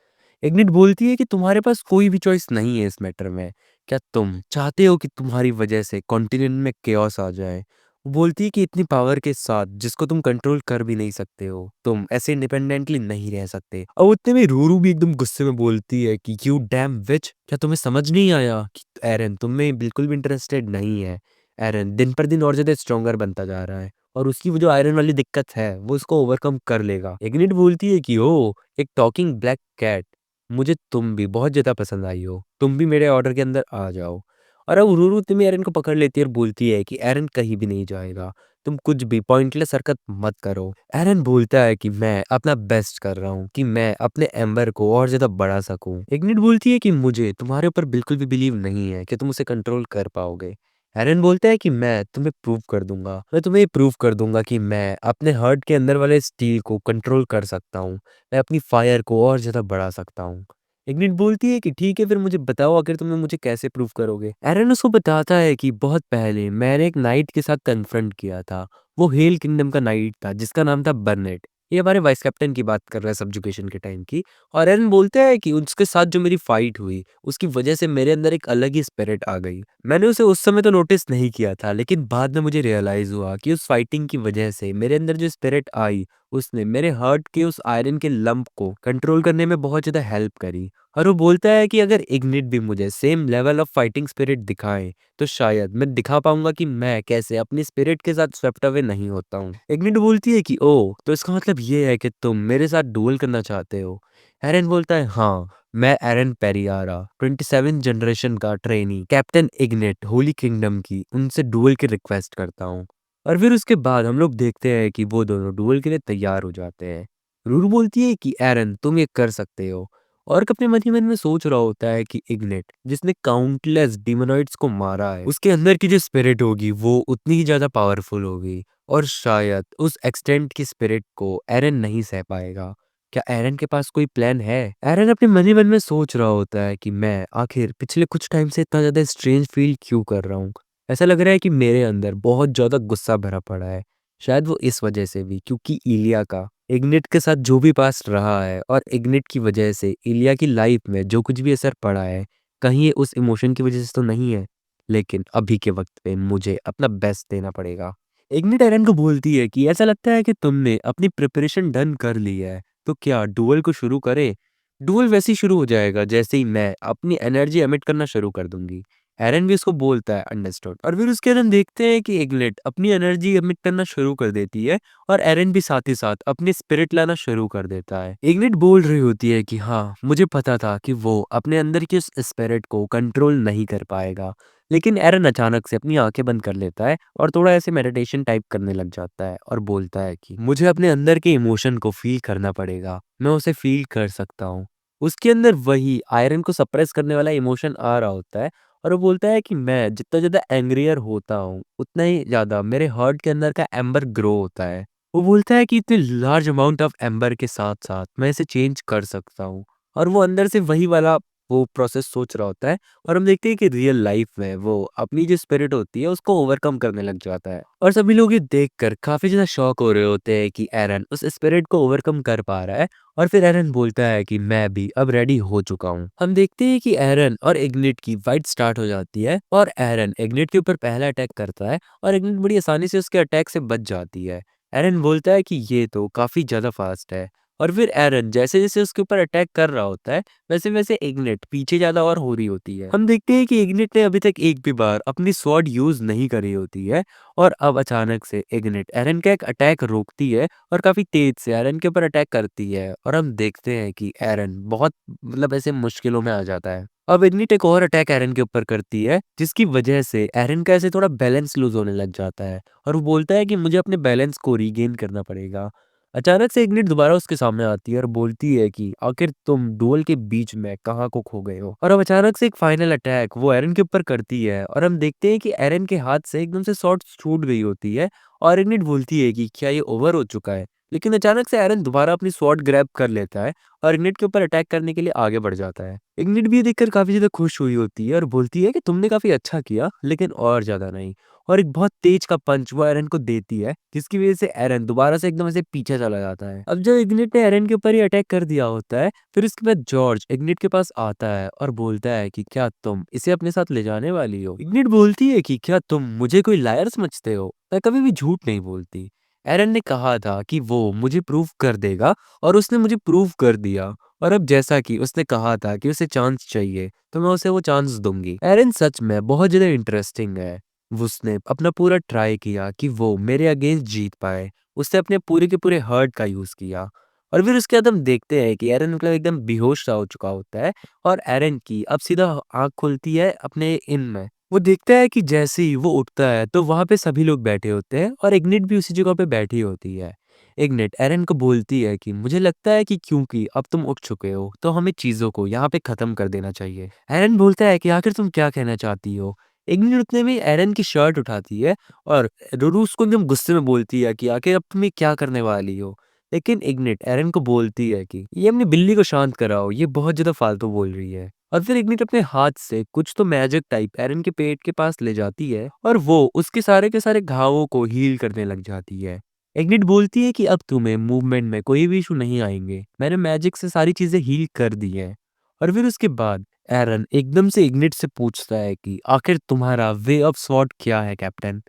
इग्निट बोलती है कि तुम्हारे पास कोई भी चॉइस नहीं है इस मैटर में। क्या तुम चाहते हो कि तुम्हारी वजह से कॉन्टिनेंट में केओस आ जाए? वो बोलती है कि इतनी पावर के साथ जिसको तुम कंट्रोल कर भी नहीं सकते हो, तुम ऐसे इंडिपेंडेंटली नहीं रह सकते। और उतने में रूरू भी एकदम गुस्से में बोलती है कि यू डैम विच, क्या तुम्हें समझ नहीं आया कि एरन तुम में बिल्कुल भी इंटरेस्टेड नहीं है? एरन दिन पर दिन और ज्यादा स्ट्रोंगर बनता जा रहा है और उसकी वो जो आयरन वाली दिक्कत है वो उसको ओवरकम कर लेगा। इग्निट बोलती है कि ओ, एक टॉकिंग ब्लैक कैट, मुझे तुम भी बहुत ज्यादा पसंद आई हो, तुम भी मेरे ऑर्डर के अंदर आ जाओ। और अब रूरू तुम्हें एरन को पकड़ लेती है और बोलती है कि एरन कहीं भी नहीं जाएगा, तुम कुछ भी पॉइंटलेस हरकत मत करो। एरन बोलता है कि मैं अपना बेस्ट कर रहा हूँ कि मैं अपने एम्बर को और ज्यादा बढ़ा सकूं। इग्निट बोलती है कि मुझे तुम्हारे ऊपर बिल्कुल भी बिलीव नहीं है कि तुम उसे कंट्रोल कर पाओगे। एरन बोलता है कि मैं तुम्हें प्रूव कर दूंगा, मैं तुम्हें ये प्रूव कर दूंगा कि मैं अपने हार्ट के अंदर वाले स्टील को कंट्रोल कर सकता हूँ, मैं अपनी फायर को और ज़्यादा बढ़ा सकता हूँ। इग्निट बोलती है कि ठीक है, फिर मुझे बताओ आखिर तुमने मुझे कैसे प्रूव करोगे। एरन उसको बताता है कि बहुत पहले मैंने एक नाइट के साथ कन्फ्रंट किया था। वो हेल किंगडम का नाइट था जिसका नाम था बर्नेट। ये हमारे वाइस कैप्टन की बात कर रहा है सब्जुकेशन के टाइम की। और एरन बोलता है कि उसके साथ जो मेरी फाइट हुई उसकी वजह से मेरे अंदर एक अलग ही स्पिरिट आ गई। मैंने उसे उस समय तो नोटिस नहीं किया था, लेकिन बाद में मुझे रियलाइज़ हुआ कि उस फाइटिंग की वजह से मेरे अंदर जो स्पिरिट आई, उसने मेरे हार्ट के उस आयरन के लंप को कंट्रोल करने में बहुत ज़्यादा हेल्प करी। और वो बोलता है कि अगर इग्निट भी मुझे same level of fighting spirit दिखाए, तो शायद मैं दिखा पाऊंगा कि मैं कैसे अपनी स्पिरिट के साथ स्वेप्ट अवे नहीं होता हूँ। इग्निट बोलती है कि ओह, तो इसका मतलब ये है कि तुम मेरे साथ डुएल करना चाहते हो। एरन बोलता है हाँ, मैं एरन पेरियारा 27 जनरेशन का ट्रेनी कैप्टन इग्निट होली किंगडम की उनसे डुएल की रिक्वेस्ट करता हूँ। और फिर उसके बाद हम लोग देखते हैं कि वो दोनों डुएल के लिए तैयार हो जाते हैं। रूर बोलती है कि एरन तुम ये कर सकते हो। और अपने मन ही मन में सोच रहा होता है कि इग्निट जिसने काउंटलेस डिमोनॉइड्स को मारा है, उसके अंदर की जो स्पिरिट होगी वो उतनी ही ज्यादा पावरफुल होगी। और शायद उस एक्सटेंट की स्पिरिट को एरन नहीं सह पाएगा। क्या एरन के पास कोई प्लान है? एरन अपने मन ही मन में सोच रहा होता है कि मैं आखिर पिछले कुछ टाइम से इतना ज्यादा स्ट्रेंज फील क्यों कर रहा हूँ। ऐसा लग रहा है कि मेरे अंदर बहुत ज्यादा गुस्सा भरा पड़ा है। शायद वो इस वजह से भी क्योंकि इलिया का इग्निट के साथ जो भी पास्ट रहा है और इग्निट की वजह से इलिया की लाइफ में जो कुछ भी असर पड़ा है, कहीं ये उस इमोशन की वजह से तो नहीं है। लेकिन अभी के वक्त पे मुझे अपना बेस्ट देना पड़ेगा। इग्निट एरन को बोलती है कि ऐसा लगता है कि तुमने अपनी प्रिपरेशन डन कर ली है, तो क्या डुएल को शुरू करें? डुएल वैसे ही शुरू हो जाएगा जैसे ही मैं अपनी एनर्जी एमिट करना शुरू कर दूंगी। एरन भी उसको बोलता है अंडरस्टूड। और फिर उसके बाद हम देखते हैं कि इग्निट अपनी एनर्जी एमिट करना शुरू कर देती है और एरन भी साथ ही साथ अपनी स्पिरिट लाना शुरू कर देता है। इग्निट बोल रही होती है कि हाँ, मुझे पता था कि वो अपने अंदर की उस स्पिरिट को कंट्रोल नहीं कर पाएगा। लेकिन एरन अचानक से अपनी आंखें बंद कर लेता है और थोड़ा ऐसे मेडिटेशन टाइप करने लग जाता है और बोलता है कि मुझे अपने अंदर के इमोशन को फील करना पड़ेगा, मैं उसे फील कर सकता हूँ। उसके अंदर वही आयरन को सप्रेस करने वाला इमोशन आ रहा होता है। और वो बोलता है कि मैं जितना ज़्यादा एंग्रियर होता हूँ, उतना ही ज़्यादा मेरे हार्ट के अंदर का एम्बर ग्रो होता है। वो बोलता है कि इतने लार्ज अमाउंट ऑफ एम्बर के साथ-साथ मैं इसे चेंज कर सकता हूँ। और वो अंदर से वही वाला वो प्रोसेस सोच रहा होता है। और हम देखते हैं कि रियल लाइफ में वो अपनी जो स्पिरिट होती है उसको ओवरकम करने लग जाता है। और सभी लोग ये देखकर काफ़ी ज़्यादा शॉक हो रहे होते हैं कि एरन उस स्पिरिट को ओवरकम कर पा रहा है। और फिर एरन बोलता है कि मैं भी अब रेडी हो चुका हूँ। हम देखते हैं कि एरन और इग्निट की फाइट स्टार्ट हो जाती है और एरन इग्निट के ऊपर पहला अटैक करता है और इग्निट बड़ी आसानी से उसके अटैक से बच जाती है। एरन बोलता है कि ये तो काफ़ी ज़्यादा फास्ट है। और फिर एरन जैसे-जैसे उसके ऊपर अटैक कर रहा होता है, वैसे-वैसे इग्निट पीछे ज़्यादा और हो रही होती है। हम देखते हैं कि इग्निट ने अभी तक एक भी बार अपनी स्वॉर्ड यूज़ नहीं करी होती है। और अब अचानक से इग्निट एरन का एक अटैक रोकती है और काफ़ी तेज़ से एरन के ऊपर अटैक करती है। और हम देखते हैं कि एरन बहुत मतलब ऐसे मुश्किलों में आ जाता है। अब इग्निट एक और अटैक एरन के ऊपर करती है, जिसकी वजह से एरन का ऐसे थोड़ा बैलेंस लूज़ होने लग जाता है। और वो बोलता है कि मुझे अपने बैलेंस को रीगेन करना पड़ेगा। अचानक से इग्निट दोबारा उसके सामने आती है और बोलती है कि आखिर तुम डुएल के बीच में कहाँ को खो गए हो। और अब अचानक से एक फाइनल अटैक वो एरन के ऊपर करती है और हम देखते हैं कि एरन के हाथ से एकदम से स्वॉर्ड छूट गई होती है। और इग्निट बोलती है कि क्या ये ओवर हो चुका है। लेकिन अचानक से एरन दोबारा अपनी स्वॉर्ड ग्रैब कर लेता है और इग्निट के ऊपर अटैक करने के लिए आगे बढ़ जाता है। इग्निट भी ये देखकर काफी ज्यादा खुश हुई होती है और बोलती है कि तुमने काफी अच्छा किया, लेकिन और ज्यादा नहीं। और एक बहुत तेज का पंच वो एरन को देती है, जिसकी वजह से एरन दोबारा से एकदम ऐसे पीछे चला जाता है। अब जब इग्निट ने एरन के ऊपर ही अटैक कर दिया होता है, फिर उसके बाद जॉर्ज इग्निट के पास आता है और बोलता है कि क्या तुम इसे अपने साथ ले जाने वाली हो? इग्निट बोलती है कि क्या तुम मुझे कोई लायर समझते हो? मैं कभी भी झूठ नहीं बोलती। एरन ने कहा था कि वो मुझे प्रूव कर देगा और उसने मुझे प्रूव कर दिया। और अब जैसा कि उसने कहा था कि उसे चांस चाहिए, तो मैं उसे वो चांस दूंगी। एरन सच में बहुत ज्यादा इंटरेस्टिंग है। उसने अपना पूरा ट्राई किया कि वो मेरे अगेंस्ट जीत पाए। उसने अपने पूरे के पूरे हार्ट का यूज किया। और फिर उसके बाद हम देखते हैं कि एरन मतलब एकदम बेहोश सा हो चुका होता है। और एरन की अब सीधा आंख खुलती है अपने इन में। वो देखता है कि जैसे ही वो उठता है तो वहां पे सभी लोग बैठे होते हैं और इग्निट भी उसी जगह पे बैठी होती है। इग्निट एरन को बोलती है कि मुझे लगता है कि क्योंकि अब तुम उठ चुके हो, तो हमें चीजों को यहाँ पे खत्म कर देना चाहिए। एरन बोलता है कि आखिर तुम क्या कहना चाहती हो? इग्निट उतने में एरन की शर्ट उठाती है और रूरू उसको एकदम गुस्से में बोलती है कि आखिर अब तुम ये क्या करने वाली हो। लेकिन इग्निट एरन को बोलती है कि ये अपनी बिल्ली को शांत कराओ, ये बहुत ज्यादा फालतू बोल रही है। और फिर इग्निट अपने हाथ से कुछ तो मैजिक टाइप एरन के पेट के पास ले जाती है और वो उसके सारे के सारे घावों को हील करने लग जाती है। इग्निट बोलती है कि अब तुम्हें मूवमेंट में कोई भी इशू नहीं आएंगे, मैंने मैजिक से सारी चीजें हील कर दी है। और फिर उसके बाद एरन एकदम से इग्निट से पूछता है कि आखिर तुम्हारा वे ऑफ स्वॉर्ड क्या है कैप्टन।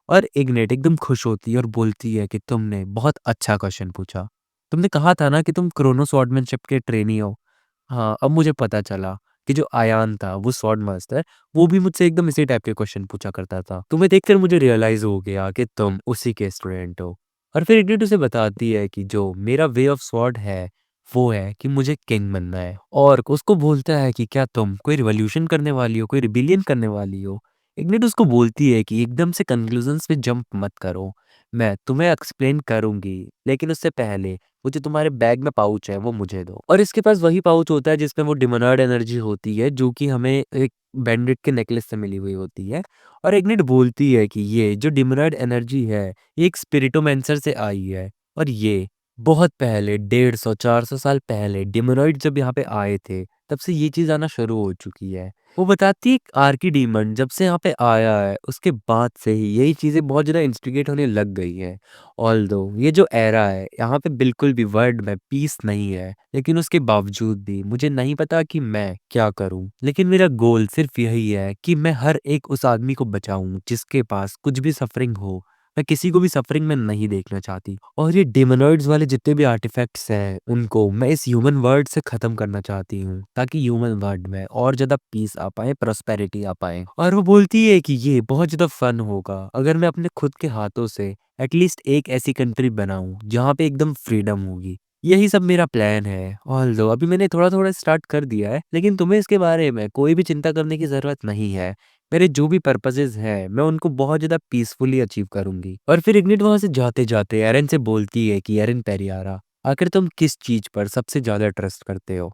और इग्निट एकदम खुश होती है और बोलती है कि तुमने बहुत अच्छा क्वेश्चन पूछा। तुमने कहा था ना कि तुम क्रोनो स्वॉर्डमैनशिप के ट्रेनी हो। हाँ, अब मुझे पता चला कि जो आयान था वो स्वॉर्ड मास्टर, वो भी मुझसे एकदम इसी टाइप के क्वेश्चन पूछा करता था। तुम्हें देखकर मुझे रियलाइज हो गया कि तुम उसी के स्टूडेंट हो। और फिर इग्निट उसे बताती है कि जो मेरा वे ऑफ स्वॉर्ड है वो है कि मुझे किंग बनना है। और उसको बोलता है कि क्या तुम कोई रिवॉल्यूशन करने वाली हो, कोई रिबिलियन करने वाली हो। इग्निट उसको बोलती है कि एकदम से कंक्लूजन्स पे जंप मत करो, मैं तुम्हें एक्सप्लेन करूंगी, लेकिन उससे पहले वो जो तुम्हारे बैग में पाउच है वो मुझे दो। और इसके पास वही पाउच होता है जिसमें वो डिमोनार्ड एनर्जी होती है जो कि हमें एक बैंडिट के नेकलेस से मिली हुई होती है। और इग्निट बोलती है कि ये जो डिमोनार्ड एनर्जी है ये एक स्पिरिटोमेंसर से आई है। और ये बहुत पहले 150-400 साल पहले डिमोनॉइड जब यहाँ पे आए थे तब से ये चीज आना शुरू हो चुकी है। वो बताती है कि आर्की डीमन जब से यहाँ पे आया है उसके बाद से ही यही चीजें बहुत ज्यादा इंस्टिगेट होने लग गई हैं। ऑल्दो ये जो एरा है यहाँ पे बिल्कुल भी वर्ल्ड में पीस नहीं है, लेकिन उसके बावजूद भी मुझे नहीं पता कि मैं क्या करूं। लेकिन मेरा गोल सिर्फ यही है कि मैं हर एक उस आदमी को बचाऊं जिसके पास कुछ भी सफरिंग हो। मैं किसी को भी सफरिंग में नहीं देखना चाहती। और ये डेमोनॉइड्स वाले जितने भी आर्टिफैक्ट्स हैं उनको मैं इस ह्यूमन वर्ल्ड से खत्म करना चाहती हूँ ताकि ह्यूमन वर्ल्ड में और ज्यादा पीस आ पाए, प्रोस्पेरिटी आ पाए। और वो बोलती है कि ये बहुत ज्यादा फन होगा अगर मैं अपने खुद के हाथों से एटलीस्ट एक ऐसी कंट्री बनाऊं जहाँ पे एकदम फ्रीडम होगी। यही सब मेरा प्लान है। ऑल्दो अभी मैंने थोड़ा थोड़ा स्टार्ट कर दिया है, लेकिन तुम्हें इसके बारे में कोई भी चिंता करने की जरूरत नहीं है। मेरे जो भी पर्पसेस हैं मैं उनको बहुत ज्यादा पीसफुली अचीव करूंगी। और फिर इग्निट वहां से जाते जाते एरन से बोलती है कि एरन पेरियारा, आखिर तुम किस चीज पर सबसे ज्यादा ट्रस्ट करते हो।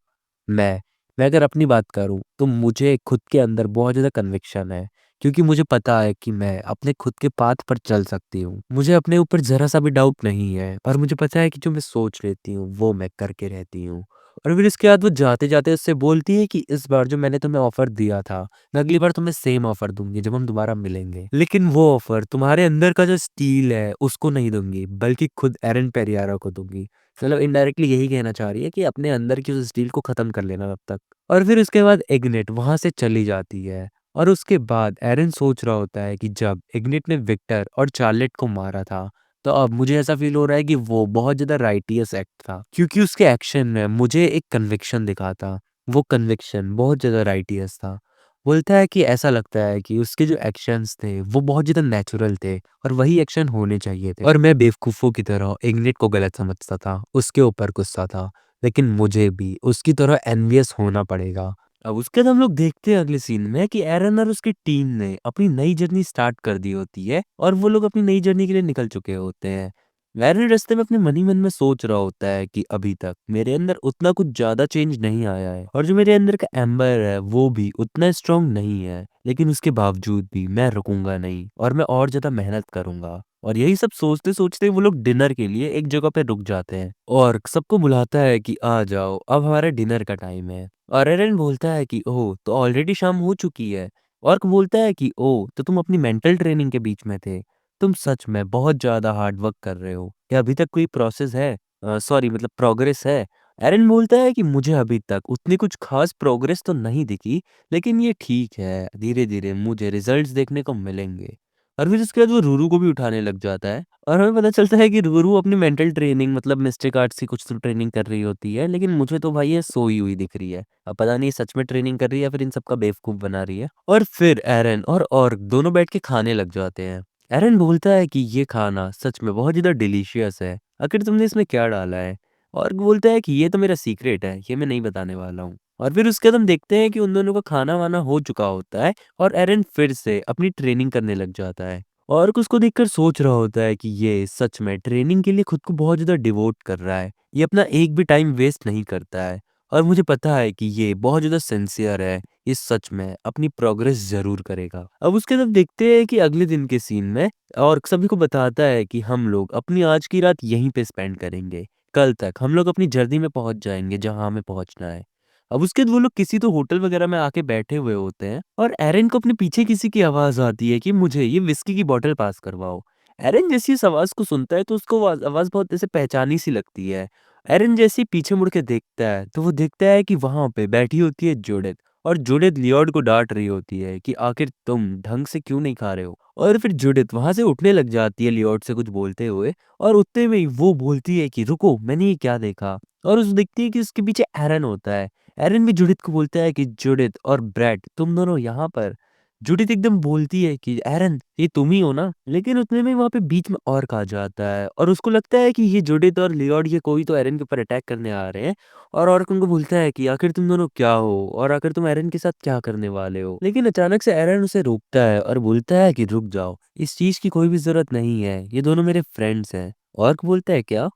मैं मैं अगर अपनी बात करूं तो मुझे खुद के अंदर बहुत ज्यादा कन्विक्शन है, क्योंकि मुझे पता है कि मैं अपने खुद के पाथ पर चल सकती हूँ। मुझे अपने ऊपर जरा सा भी डाउट नहीं है, पर मुझे पता है कि जो मैं सोच लेती हूँ वो मैं करके रहती हूँ। और फिर इसके बाद वो जाते जाते उससे बोलती है कि इस बार जो मैंने तुम्हें ऑफर दिया था, मैं अगली बार तुम्हें सेम ऑफर दूंगी जब हम दोबारा मिलेंगे, लेकिन वो ऑफर तुम्हारे अंदर का जो स्टील है उसको नहीं दूंगी बल्कि खुद एरन पेरियारा को दूंगी। मतलब इनडायरेक्टली यही कहना चाह रही है कि अपने अंदर की उस स्टील को खत्म कर लेना तब तक। और फिर उसके बाद इग्निट वहां से चली जाती है। और उसके बाद एरन सोच रहा होता है कि जब इग्निट ने विक्टर और चार्लेट को मारा था तो अब मुझे ऐसा फील हो रहा है कि वो बहुत ज्यादा राइटियस एक्ट था, क्योंकि उसके एक्शन में मुझे एक कन्विक्शन दिखा था। वो कन्विक्शन बहुत ज्यादा राइटियस था। बोलता है कि ऐसा लगता है कि उसके जो एक्शंस थे वो बहुत ज्यादा नेचुरल थे और वही एक्शन होने चाहिए थे। और मैं बेवकूफों की तरह इग्निट को गलत समझता था, उसके ऊपर गुस्सा था, लेकिन मुझे भी उसकी तरह एनवियस होना पड़ेगा। अब उसके बाद हम लोग देखते हैं अगले सीन में कि एरन और उसकी टीम ने अपनी नई जर्नी स्टार्ट कर दी होती है और वो लोग अपनी नई जर्नी के लिए निकल चुके होते हैं। एरन रास्ते में अपने मन ही मन में सोच रहा होता है कि अभी तक मेरे अंदर उतना कुछ ज्यादा चेंज नहीं आया है और जो मेरे अंदर का एम्बर है वो भी उतना स्ट्रांग नहीं है, लेकिन उसके बावजूद भी मैं रुकूंगा नहीं और मैं और ज्यादा मेहनत करूंगा। और यही सब सोचते सोचते वो लोग डिनर के लिए एक जगह पे रुक जाते हैं और सबको बुलाता है कि आ जाओ अब हमारे डिनर का टाइम है। और एरन बोलता है कि ओह तो ऑलरेडी शाम हो चुकी है। ऑर्क बोलता है कि ओह तो तुम अपनी मेंटल ट्रेनिंग के बीच में थे, तुम सच में बहुत ज्यादा हार्ड वर्क कर रहे हो, क्या अभी तक कोई प्रोसेस है, सॉरी मतलब प्रोग्रेस है। एरन बोलता है कि मुझे अभी तक उतनी कुछ खास प्रोग्रेस तो नहीं दिखी, लेकिन ये ठीक है, धीरे धीरे मुझे रिजल्ट्स देखने को मिलेंगे। और फिर उसके बाद वो रूरू को भी उठाने लग जाता है और हमें पता चलता है कि रूरू अपनी मेंटल ट्रेनिंग मतलब मिस्टिक आर्ट्स की कुछ तो ट्रेनिंग कर रही होती है, लेकिन मुझे तो भाई ये सोई हुई दिख रही है। अब पता नहीं सच में ट्रेनिंग कर रही है या फिर इन सबका बेवकूफ बना रही है। और फिर एरन और दोनों बैठ के खाने लग जाते हैं। एरन बोलता है कि ये खाना सच में बहुत ज्यादा डिलीशियस है, आखिर तुमने इसमें क्या डाला है। और बोलता है कि ये तो मेरा सीक्रेट है, ये मैं नहीं बताने वाला हूँ। और फिर उसके बाद हम देखते हैं कि उन दोनों का खाना वाना हो चुका होता है और एरन फिर से अपनी ट्रेनिंग करने लग जाता है। और उसको देखकर सोच रहा होता है कि ये सच में ट्रेनिंग के लिए खुद को बहुत ज्यादा डिवोट कर रहा है, ये अपना एक भी टाइम वेस्ट नहीं करता है। और मुझे पता है कि ये बहुत ज्यादा सिंसियर है, ये सच में अपनी प्रोग्रेस ज़रूर करेगा। अब उसके बाद देखते हैं कि अगले दिन के सीन में और सभी को बताता है कि हम लोग अपनी आज की रात यहीं पे स्पेंड करेंगे। कल तक हम लोग अपनी जर्नी में पहुँच जाएँगे जहाँ हमें पहुँचना है। अब उसके बाद वो लोग किसी तो होटल वगैरह में आके बैठे हुए होते हैं और एरन को अपने पीछे किसी की आवाज़ आती है कि मुझे ये व्हिस्की की बॉटल पास करवाओ। एरन जैसे ही इस आवाज़ को सुनता है तो उसको वो आवाज़ बहुत ऐसे पहचानी सी लगती है। एरन जैसे ही पीछे मुड़ के देखता है तो वो देखता है कि वहाँ पे बैठी होती है जूडिथ और जूडिथ लियोड को डाँट रही होती है कि आखिर तुम ढंग से क्यों नहीं खा रहे हो? और फिर जूडिथ वहाँ से उठने लग जाती है लियोड से कुछ बोलते हुए और उतने में ही वो बोलती है कि रुको मैंने ये क्या देखा? और उस देखती है कि उसके पीछे एरन होता है। एरन भी जूडिथ को बोलता है कि जूडिथ और ब्रेट तुम दोनों यहाँ पर। जूडिथ एकदम बोलती है कि एरन ये तुम ही हो ना? लेकिन उतने में वहाँ पे बीच में ऑर्क आ जाता है और उसको लगता है कि ये जूडिथ और लियोड ये कोई तो एरन के ऊपर अटैक करने आ रहे हैं और ऑर्क उनको बोलता है कि आखिर तुम दोनों क्या हो और आखिर तुम एरन के साथ क्या करने वाले हो? लेकिन अचानक से एरन उसे रोकता है और बोलता है कि रुक जाओ, इस चीज़ की कोई भी ज़रूरत नहीं है, ये दोनों मेरे फ्रेंड्स हैं। ऑर्क बोलता है क्या?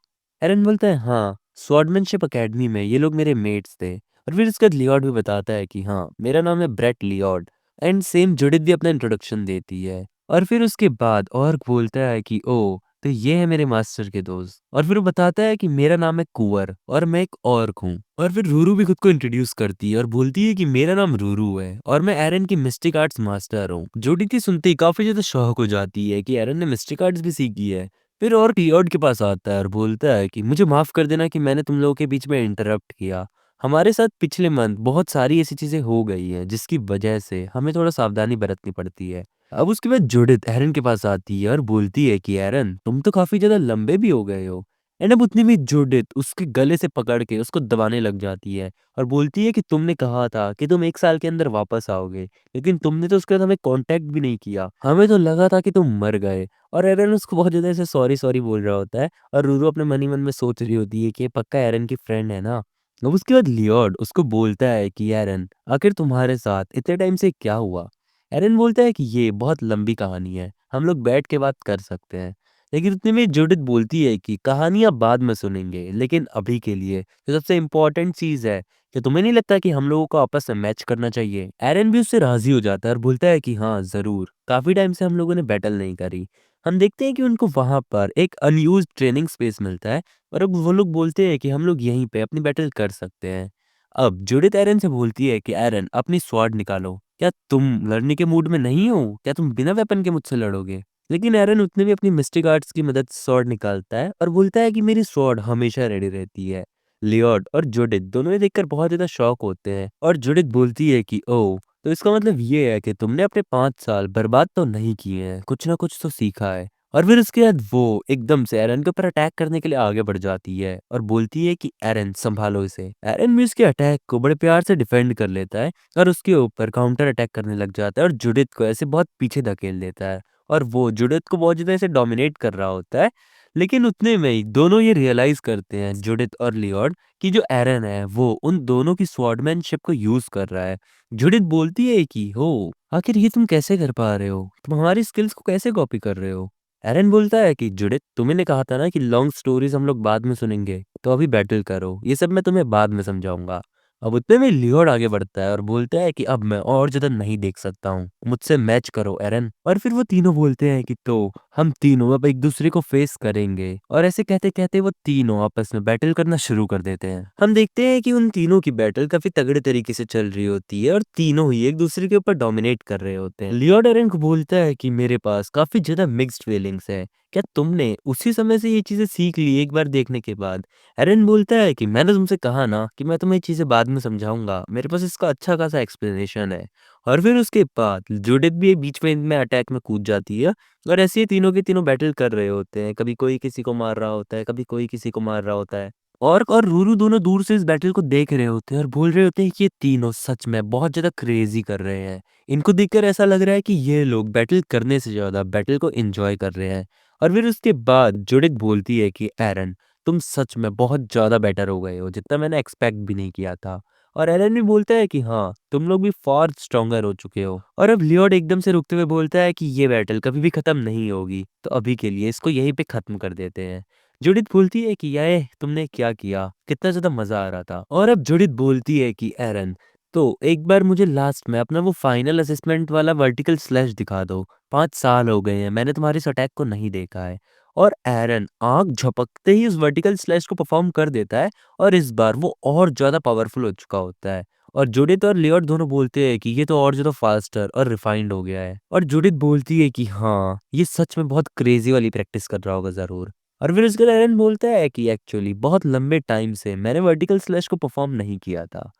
एरन बोलता है हाँ, स्वॉर्डमैनशिप अकेडमी में ये लोग मेरे मेट्स थे। और फिर इसके बाद लियोड भी बताता है कि हाँ, मेरा नाम है Brett Lloyd and same Judith भी अपना इंट्रोडक्शन देती है। और फिर उसके बाद ऑर्क बोलता है कि ओह! तो ये है मेरे मास्टर के दोस्त। और फिर वो बताता है कि मेरा नाम है कुंवर और मैं एक ऑर्क हूँ। और फिर रूरू भी खुद को इंट्रोड्यूस करती है और बोलती है कि मेरा नाम रूरू है और मैं एरन की मिस्टिक आर्ट्स मास्टर हूँ। जुडिथ ये सुनते ही काफ़ी ज़्यादा शॉक हो जाती है कि एरन ने मिस्टिक आर्ट्स भी सीखी है। फिर ऑर्क लियोड के पास आता है और बोलता है कि मुझे माफ़ कर देना कि मैंने तुम लोगों के बीच में इंटरप्ट किया। हमारे साथ पिछले मंथ बहुत सारी ऐसी चीज़ें हो गई हैं जिसकी वजह से हमें थोड़ा सावधानी बरतनी पड़ती है। अब उसके बाद जूडिथ एरन के पास आती है और बोलती है कि एरन तुम तो काफ़ी ज़्यादा लंबे भी हो गए हो। एंड अब उतनी में जूडिथ उसके गले से पकड़ के उसको दबाने लग जाती है और बोलती है कि तुमने कहा था कि तुम 1 साल के अंदर वापस आओगे, लेकिन तुमने तो उसके बाद हमें कॉन्टैक्ट भी नहीं किया। हमें तो लगा था कि तुम मर गए। और एरन उसको बहुत ज़्यादा ऐसे सॉरी-सॉरी बोल रहा होता है और रूरू अपने मन ही मन में सोच रही होती है कि ये पक्का एरन की फ्रेंड है ना। अब उसके बाद लियोड उसको बोलता है कि एरन आखिर तुम्हारे साथ इतने टाइम से क्या हुआ? एरन बोलता है कि ये बहुत लंबी कहानी है, हम लोग बैठ के बात कर सकते हैं। लेकिन उतने में जूडिथ बोलती है कि कहानियाँ बाद में सुनेंगे, लेकिन अभी के लिए जो सबसे इम्पोर्टेंट चीज़ है, क्या तुम्हें नहीं लगता कि हम लोगों को आपस में मैच करना चाहिए? एरन भी उससे राज़ी हो जाता है और बोलता है कि हाँ, ज़रूर, काफ़ी टाइम से हम लोगों ने बैटल नहीं करी। हम देखते हैं कि उनको वहाँ पर एक अनयूज़्ड ट्रेनिंग स्पेस मिलता है और अब वो लोग बोलते हैं कि हम लोग यहीं पे अपनी बैटल कर सकते हैं। अब जूडिथ एरन से बोलती है कि एरन अपनी स्वॉर्ड निकालो। क्या तुम लड़ने के मूड में नहीं हो? क्या तुम बिना वेपन के मुझसे लड़ोगे? लेकिन एरन उतने भी अपनी मिस्टिक आर्ट्स की मदद से स्वॉर्ड निकालता है और बोलता है कि मेरी स्वॉर्ड हमेशा रेडी रहती है। लियोड और जूडिथ दोनों ये देखकर बहुत ज़्यादा शॉक होते हैं और जूडिथ बोलती है कि ओह! तो इसका मतलब ये है कि तुमने अपने 5 साल बर्बाद तो नहीं किए हैं, कुछ ना कुछ तो सीखा है। और फिर उसके बाद वो एकदम से एरन के ऊपर अटैक करने के लिए आगे बढ़ जाती है और बोलती है कि एरन संभालो इसे। एरन भी उसके अटैक को बड़े प्यार से डिफेंड कर लेता है और उसके ऊपर काउंटर अटैक करने लग जाता है और जूडिथ को ऐसे बहुत पीछे धकेल देता है और वो जूडिथ को बहुत ज़्यादा ऐसे डोमिनेट कर रहा होता है। लेकिन उतने में ही दोनों ये रियलाइज़ करते हैं जूडिथ और लियोड कि जो एरन है वो उन दोनों की स्वॉर्डमैनशिप को यूज़ कर रहा है। जूडिथ बोलती है कि हो आखिर ये तुम कैसे कर पा रहे हो? तुम हमारी स्किल्स को कैसे कॉपी कर रहे हो? एरन बोलता है कि जूडिथ तुम्ही ने कहा था ना कि लॉन्ग स्टोरीज हम लोग बाद में सुनेंगे, तो अभी बैटल करो, ये सब मैं तुम्हें बाद में समझाऊंगा। अब उतने में लियोड आगे बढ़ता है और बोलता है कि अब मैं और ज्यादा नहीं देख सकता हूँ, मुझसे मैच करो एरन। और फिर वो तीनों बोलते हैं कि तो हम तीनों अब एक दूसरे को फेस करेंगे और ऐसे कहते कहते वो तीनों आपस में बैटल करना शुरू कर देते हैं। हम देखते हैं कि उन तीनों की बैटल काफी तगड़े तरीके से चल रही होती है और तीनों ही एक दूसरे के ऊपर डोमिनेट कर रहे होते हैं। लियोड एरन को बोलता है कि मेरे पास काफी ज्यादा मिक्स्ड फीलिंग्स है, क्या तुमने उसी समय से ये चीजें सीख ली एक बार देखने के बाद? एरन बोलता है कि मैंने तुमसे कहा ना कि मैं तुम्हें ये चीजें बाद में समझाऊंगा, मेरे पास इसका अच्छा खासा एक्सप्लेनेशन है। और फिर उसके बाद जूडिथ भी बीच में इनमें अटैक में कूद जाती है और ऐसे ही तीनों के तीनों बैटल कर रहे होते हैं, कभी कोई किसी को मार रहा होता है, कभी कोई किसी को मार रहा होता है। ऑर्क और रूरू दोनों दूर से इस बैटल को देख रहे होते हैं और बोल रहे होते हैं कि ये तीनों सच में बहुत ज्यादा क्रेजी कर रहे हैं। इनको देखकर ऐसा लग रहा है कि ये लोग बैटल करने से ज्यादा बैटल को एंजॉय कर रहे हैं। और फिर उसके बाद जुडिथ बोलती है कि एरन तुम सच में बहुत ज़्यादा बेटर हो गए हो, जितना मैंने एक्सपेक्ट भी नहीं किया था। और एरन भी बोलता है कि हाँ, तुम लोग भी फार स्ट्रॉन्गर हो चुके हो। और अब लियोड एकदम से रुकते हुए बोलता है कि ये बैटल कभी भी खत्म नहीं होगी, तो अभी के लिए इसको यहीं पे खत्म कर देते हैं। जुडिथ बोलती है कि ये तुमने क्या किया, कितना ज़्यादा मज़ा आ रहा था। और अब जुडिथ बोलती है कि एरन तो एक बार मुझे लास्ट में अपना वो फाइनल असेसमेंट वाला वर्टिकल स्लैश दिखा दो। 5 साल हो गए हैं, मैंने तुम्हारे इस अटैक को नहीं देखा है। और एरन आंख झपकते ही उस वर्टिकल स्लैश को परफॉर्म कर देता है, और इस बार वो और ज्यादा पावरफुल हो चुका होता है। और जूडिथ और लियोट दोनों बोलते हैं कि ये तो और ज्यादा फास्टर और रिफाइंड हो गया है। और जूडिथ बोलती है कि हाँ, ये सच में बहुत क्रेजी वाली प्रैक्टिस कर रहा होगा जरूर। और फिर उसके बाद एरन बोलता है कि एक्चुअली बहुत लंबे टाइम से मैंने वर्टिकल स्लैश को परफॉर्म नहीं किया था।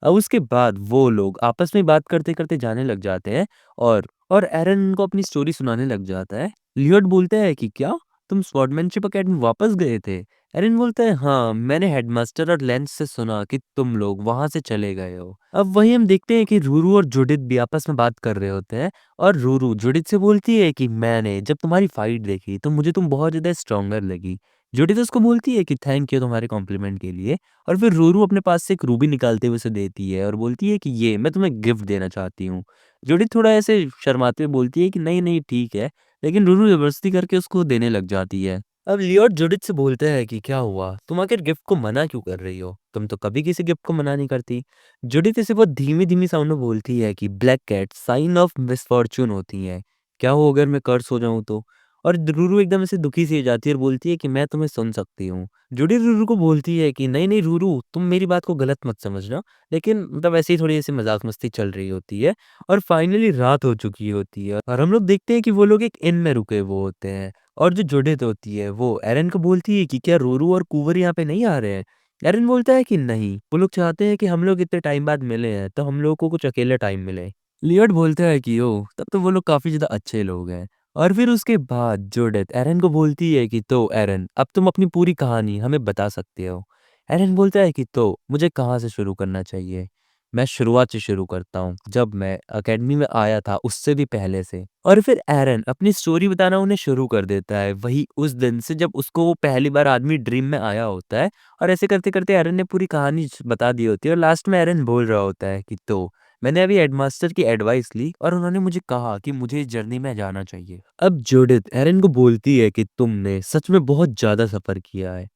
अब उसके बाद वो लोग आपस में बात करते-करते जाने लग जाते हैं, और एरन उनको अपनी स्टोरी सुनाने लग जाता है। लियोट बोलता है कि क्या तुम स्वॉर्डमैनशिप अकेडमी वापस गए थे? एरन बोलता है हाँ, मैंने हेडमास्टर और लेंस से सुना कि तुम लोग वहां से चले गए हो। अब वहीं हम देखते हैं कि रूरू और जुडिथ भी आपस में बात कर रहे होते हैं। और रूरू जुडिथ से बोलती है कि मैंने जब तुम्हारी फाइट देखी तो मुझे तुम बहुत ज्यादा स्ट्रोंगर लगी। जुडिथ उसको बोलती है कि थैंक यू तुम्हारे कॉम्प्लीमेंट के लिए। और फिर रूरू अपने पास से एक रूबी निकालते हुए उसे देती है और बोलती है कि ये मैं तुम्हें गिफ्ट देना चाहती हूँ। जूडी थोड़ा ऐसे शर्माते हुए बोलती है कि नहीं नहीं ठीक है, लेकिन रूरू जबरदस्ती करके उसको देने लग जाती है। अब लियोट जूडिथ से बोलता है कि क्या हुआ, तुम आखिर गिफ्ट को मना क्यों कर रही हो, तुम तो कभी किसी गिफ्ट को मना नहीं करती। जूडिथ इसे बहुत धीमी धीमी साउंड में बोलती है कि black cat sign of misfortune होती है, क्या हो अगर मैं कर्स हो जाऊं तो। और रूरू एकदम ऐसे दुखी सी हो जाती है और बोलती है कि मैं तुम्हें सुन सकती हूँ। जूडी रूरू को बोलती है कि नहीं नहीं रूरू, तुम मेरी बात को गलत मत समझना, लेकिन मतलब ऐसे ही थोड़ी ऐसी मजाक मस्ती चल रही होती है। और फाइनली रात हो चुकी होती है और हम लोग देखते हैं कि वो लोग एक इन में रुके हुए होते हैं। और जो जुडिथ होती है वो एरन को बोलती है कि क्या रूरू और कूवर यहाँ पे नहीं आ रहे हैं। एरन बोलता है कि नहीं, वो लोग चाहते हैं कि हम लोग इतने टाइम बाद मिले हैं तो हम लोग को कुछ अकेले टाइम मिले। लियोट बोलता है कि ओ तब तो वो लोग काफी ज्यादा अच्छे लोग हैं। और फिर उसके बाद जूडिथ एरन को बोलती है कि तो एरन, अब तुम अपनी पूरी कहानी हमें बता सकते हो। एरन बोलता है कि तो मुझे कहाँ से शुरू करना चाहिए। मैं शुरुआत से शुरू करता हूँ, जब मैं एकेडमी में आया था उससे भी पहले से। और फिर एरन अपनी स्टोरी बताना उन्हें शुरू कर देता है, वही उस दिन से जब उसको वो पहली बार आदमी ड्रीम में आया होता है। और ऐसे करते करते एरन ने पूरी कहानी बता दी होती है, और लास्ट में एरन बोल रहा होता है कि तो मैंने अभी हेडमास्टर की एडवाइस ली और उन्होंने मुझे कहा कि मुझे इस जर्नी में जाना चाहिए। अब जूडिथ एरन को बोलती है कि तुमने सच में बहुत ज्यादा सफर किया है।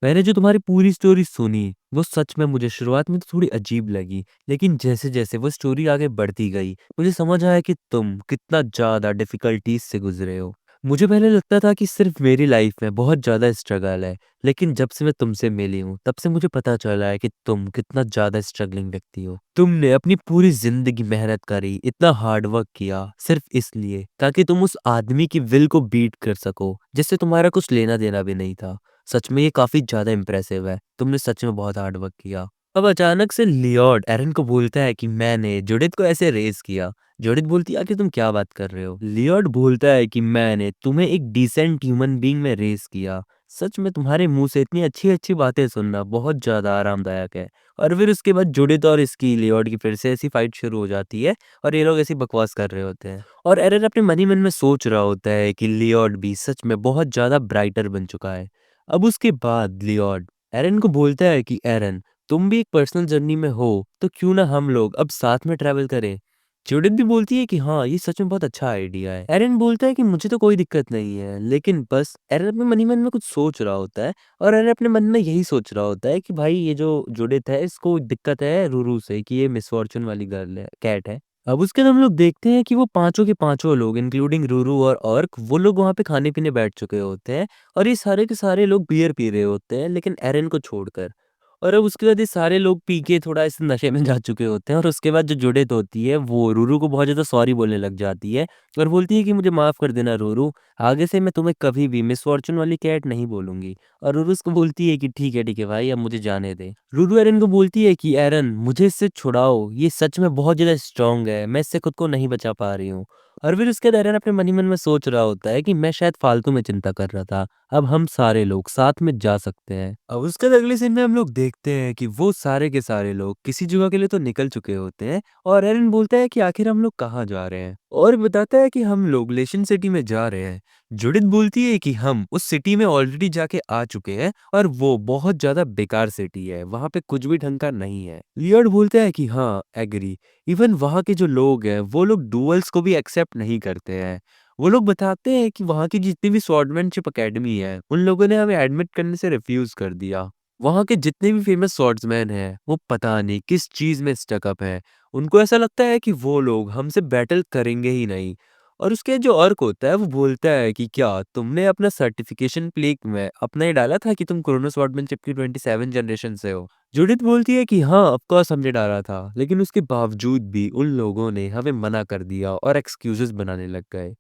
मैंने जो तुम्हारी पूरी स्टोरी सुनी वो सच में मुझे शुरुआत में तो थोड़ी अजीब लगी, लेकिन जैसे जैसे वो स्टोरी आगे बढ़ती गई मुझे समझ आया कि तुम कितना ज्यादा डिफिकल्टीज से गुजरे हो। मुझे पहले लगता था कि सिर्फ मेरी लाइफ में बहुत ज्यादा स्ट्रगल है, लेकिन जब से मैं तुमसे मिली हूँ तब से मुझे पता चला है कि तुम कितना ज्यादा स्ट्रगलिंग व्यक्ति हो। तुमने अपनी पूरी जिंदगी मेहनत करी, इतना हार्ड वर्क किया सिर्फ इसलिए ताकि तुम उस आदमी की विल को बीट कर सको जिससे तुम्हारा कुछ लेना देना भी नहीं था। सच में ये काफी ज्यादा इम्प्रेसिव है, तुमने सच में बहुत हार्ड वर्क किया। अब अचानक से लियोट एरन को बोलता है कि मैंने जुडिथ को ऐसे रेस किया। जुडिथ बोलती है कि तुम क्या बात कर रहे हो। लियोट बोलता है कि मैंने तुम्हें एक डिसेंट ह्यूमन बीइंग में रेस किया। सच में तुम्हारे मुंह से इतनी अच्छी अच्छी बातें सुनना बहुत ज्यादा आरामदायक है। और फिर उसके बाद जुडिथ और इसकी लियोट की फिर से ऐसी फाइट शुरू हो जाती है, और ये लोग ऐसी बकवास कर रहे होते हैं। और एरन अपने मन ही मन में सोच रहा होता है कि लियोट भी सच में बहुत ज्यादा ब्राइटर बन चुका है। अब उसके बाद लियोट एरन को बोलता है कि एरन, तुम भी एक पर्सनल जर्नी में हो तो क्यों ना हम लोग अब साथ में ट्रैवल करें। जूडिथ भी बोलती है कि हाँ, ये सच में बहुत अच्छा आइडिया है। एरन बोलता है कि मुझे तो कोई दिक्कत नहीं है, लेकिन बस एरन अपने मन ही मन में कुछ सोच रहा होता है। और एरन अपने मन में यही सोच रहा होता है कि भाई ये जो जूडिथ है इसको दिक्कत है रूरू से कि ये मिसफॉर्चून वाली गर्ल है, कैट है। अब उसके बाद हम लोग देखते हैं कि वो पांचों के पांचों लोग इंक्लूडिंग रूरू और ऑर्क वो लोग वहां पे खाने पीने बैठ चुके होते हैं। और ये सारे के सारे लोग बियर पी रहे होते हैं, लेकिन एरन को छोड़कर। और अब उसके बाद ये सारे लोग पी के थोड़ा इस नशे में जा चुके होते हैं, और उसके बाद जो जुडिथ होती है वो रूरू को बहुत ज़्यादा सॉरी बोलने लग जाती है। और बोलती है कि मुझे माफ़ कर देना रूरू, आगे से मैं तुम्हें कभी भी मिस फॉर्चून वाली कैट नहीं बोलूंगी। और रूरू उसको बोलती है कि ठीक है भाई, अब मुझे जाने दे। रूरू एरन को बोलती है कि एरन मुझे इससे छुड़ाओ, ये सच में बहुत ज़्यादा स्ट्रांग है, मैं इससे खुद को नहीं बचा पा रही हूँ। और फिर उसके बाद एरन अपने मन ही मन में सोच रहा होता है कि मैं शायद फालतू में चिंता कर रहा था, अब हम सारे लोग साथ में जा सकते हैं। अब उसके बाद अगले सीन में हम लोग देखते हैं कि वो सारे के सारे लोग किसी जगह के लिए तो निकल चुके होते हैं। और एरन बोलता है कि आखिर हम लोग कहाँ जा रहे हैं, और बताता है कि हम लोग लेशन सिटी में जा रहे हैं। जुडिथ बोलती है कि हम उस सिटी में ऑलरेडी जाके आ चुके हैं, और वो बहुत ज्यादा बेकार सिटी है, वहां पे कुछ भी ढंग का नहीं है। लियोट बोलता है कि हाँ एग्री, इवन वहां के जो लोग हैं वो लोग डुअल्स को भी एक्सेप्ट नहीं करते हैं। वो लोग बताते हैं कि वहाँ की जितनी भी स्वॉर्डमैनशिप एकेडमी है उन लोगों ने हमें एडमिट करने से रिफ्यूज कर दिया। वहाँ के जितने भी फेमस स्वॉर्ड्समैन हैं, वो पता नहीं किस चीज़ में स्टक अप हैं। उनको ऐसा लगता है कि वो लोग हमसे बैटल करेंगे ही नहीं। और उसके जो अर्क होता है वो बोलता है कि क्या तुमने अपना सर्टिफिकेशन प्लेक में अपना ये डाला था कि तुम क्रोनोस स्वॉर्डमैनशिप की 27 जनरेशन से हो? जूडिथ बोलती है कि हाँ, ऑफ कोर्स हमने डाला था, लेकिन उसके बावजूद भी उन लोगों ने हमें मना कर दिया और एक्सक्यूज़ेज़ बनाने लग गए।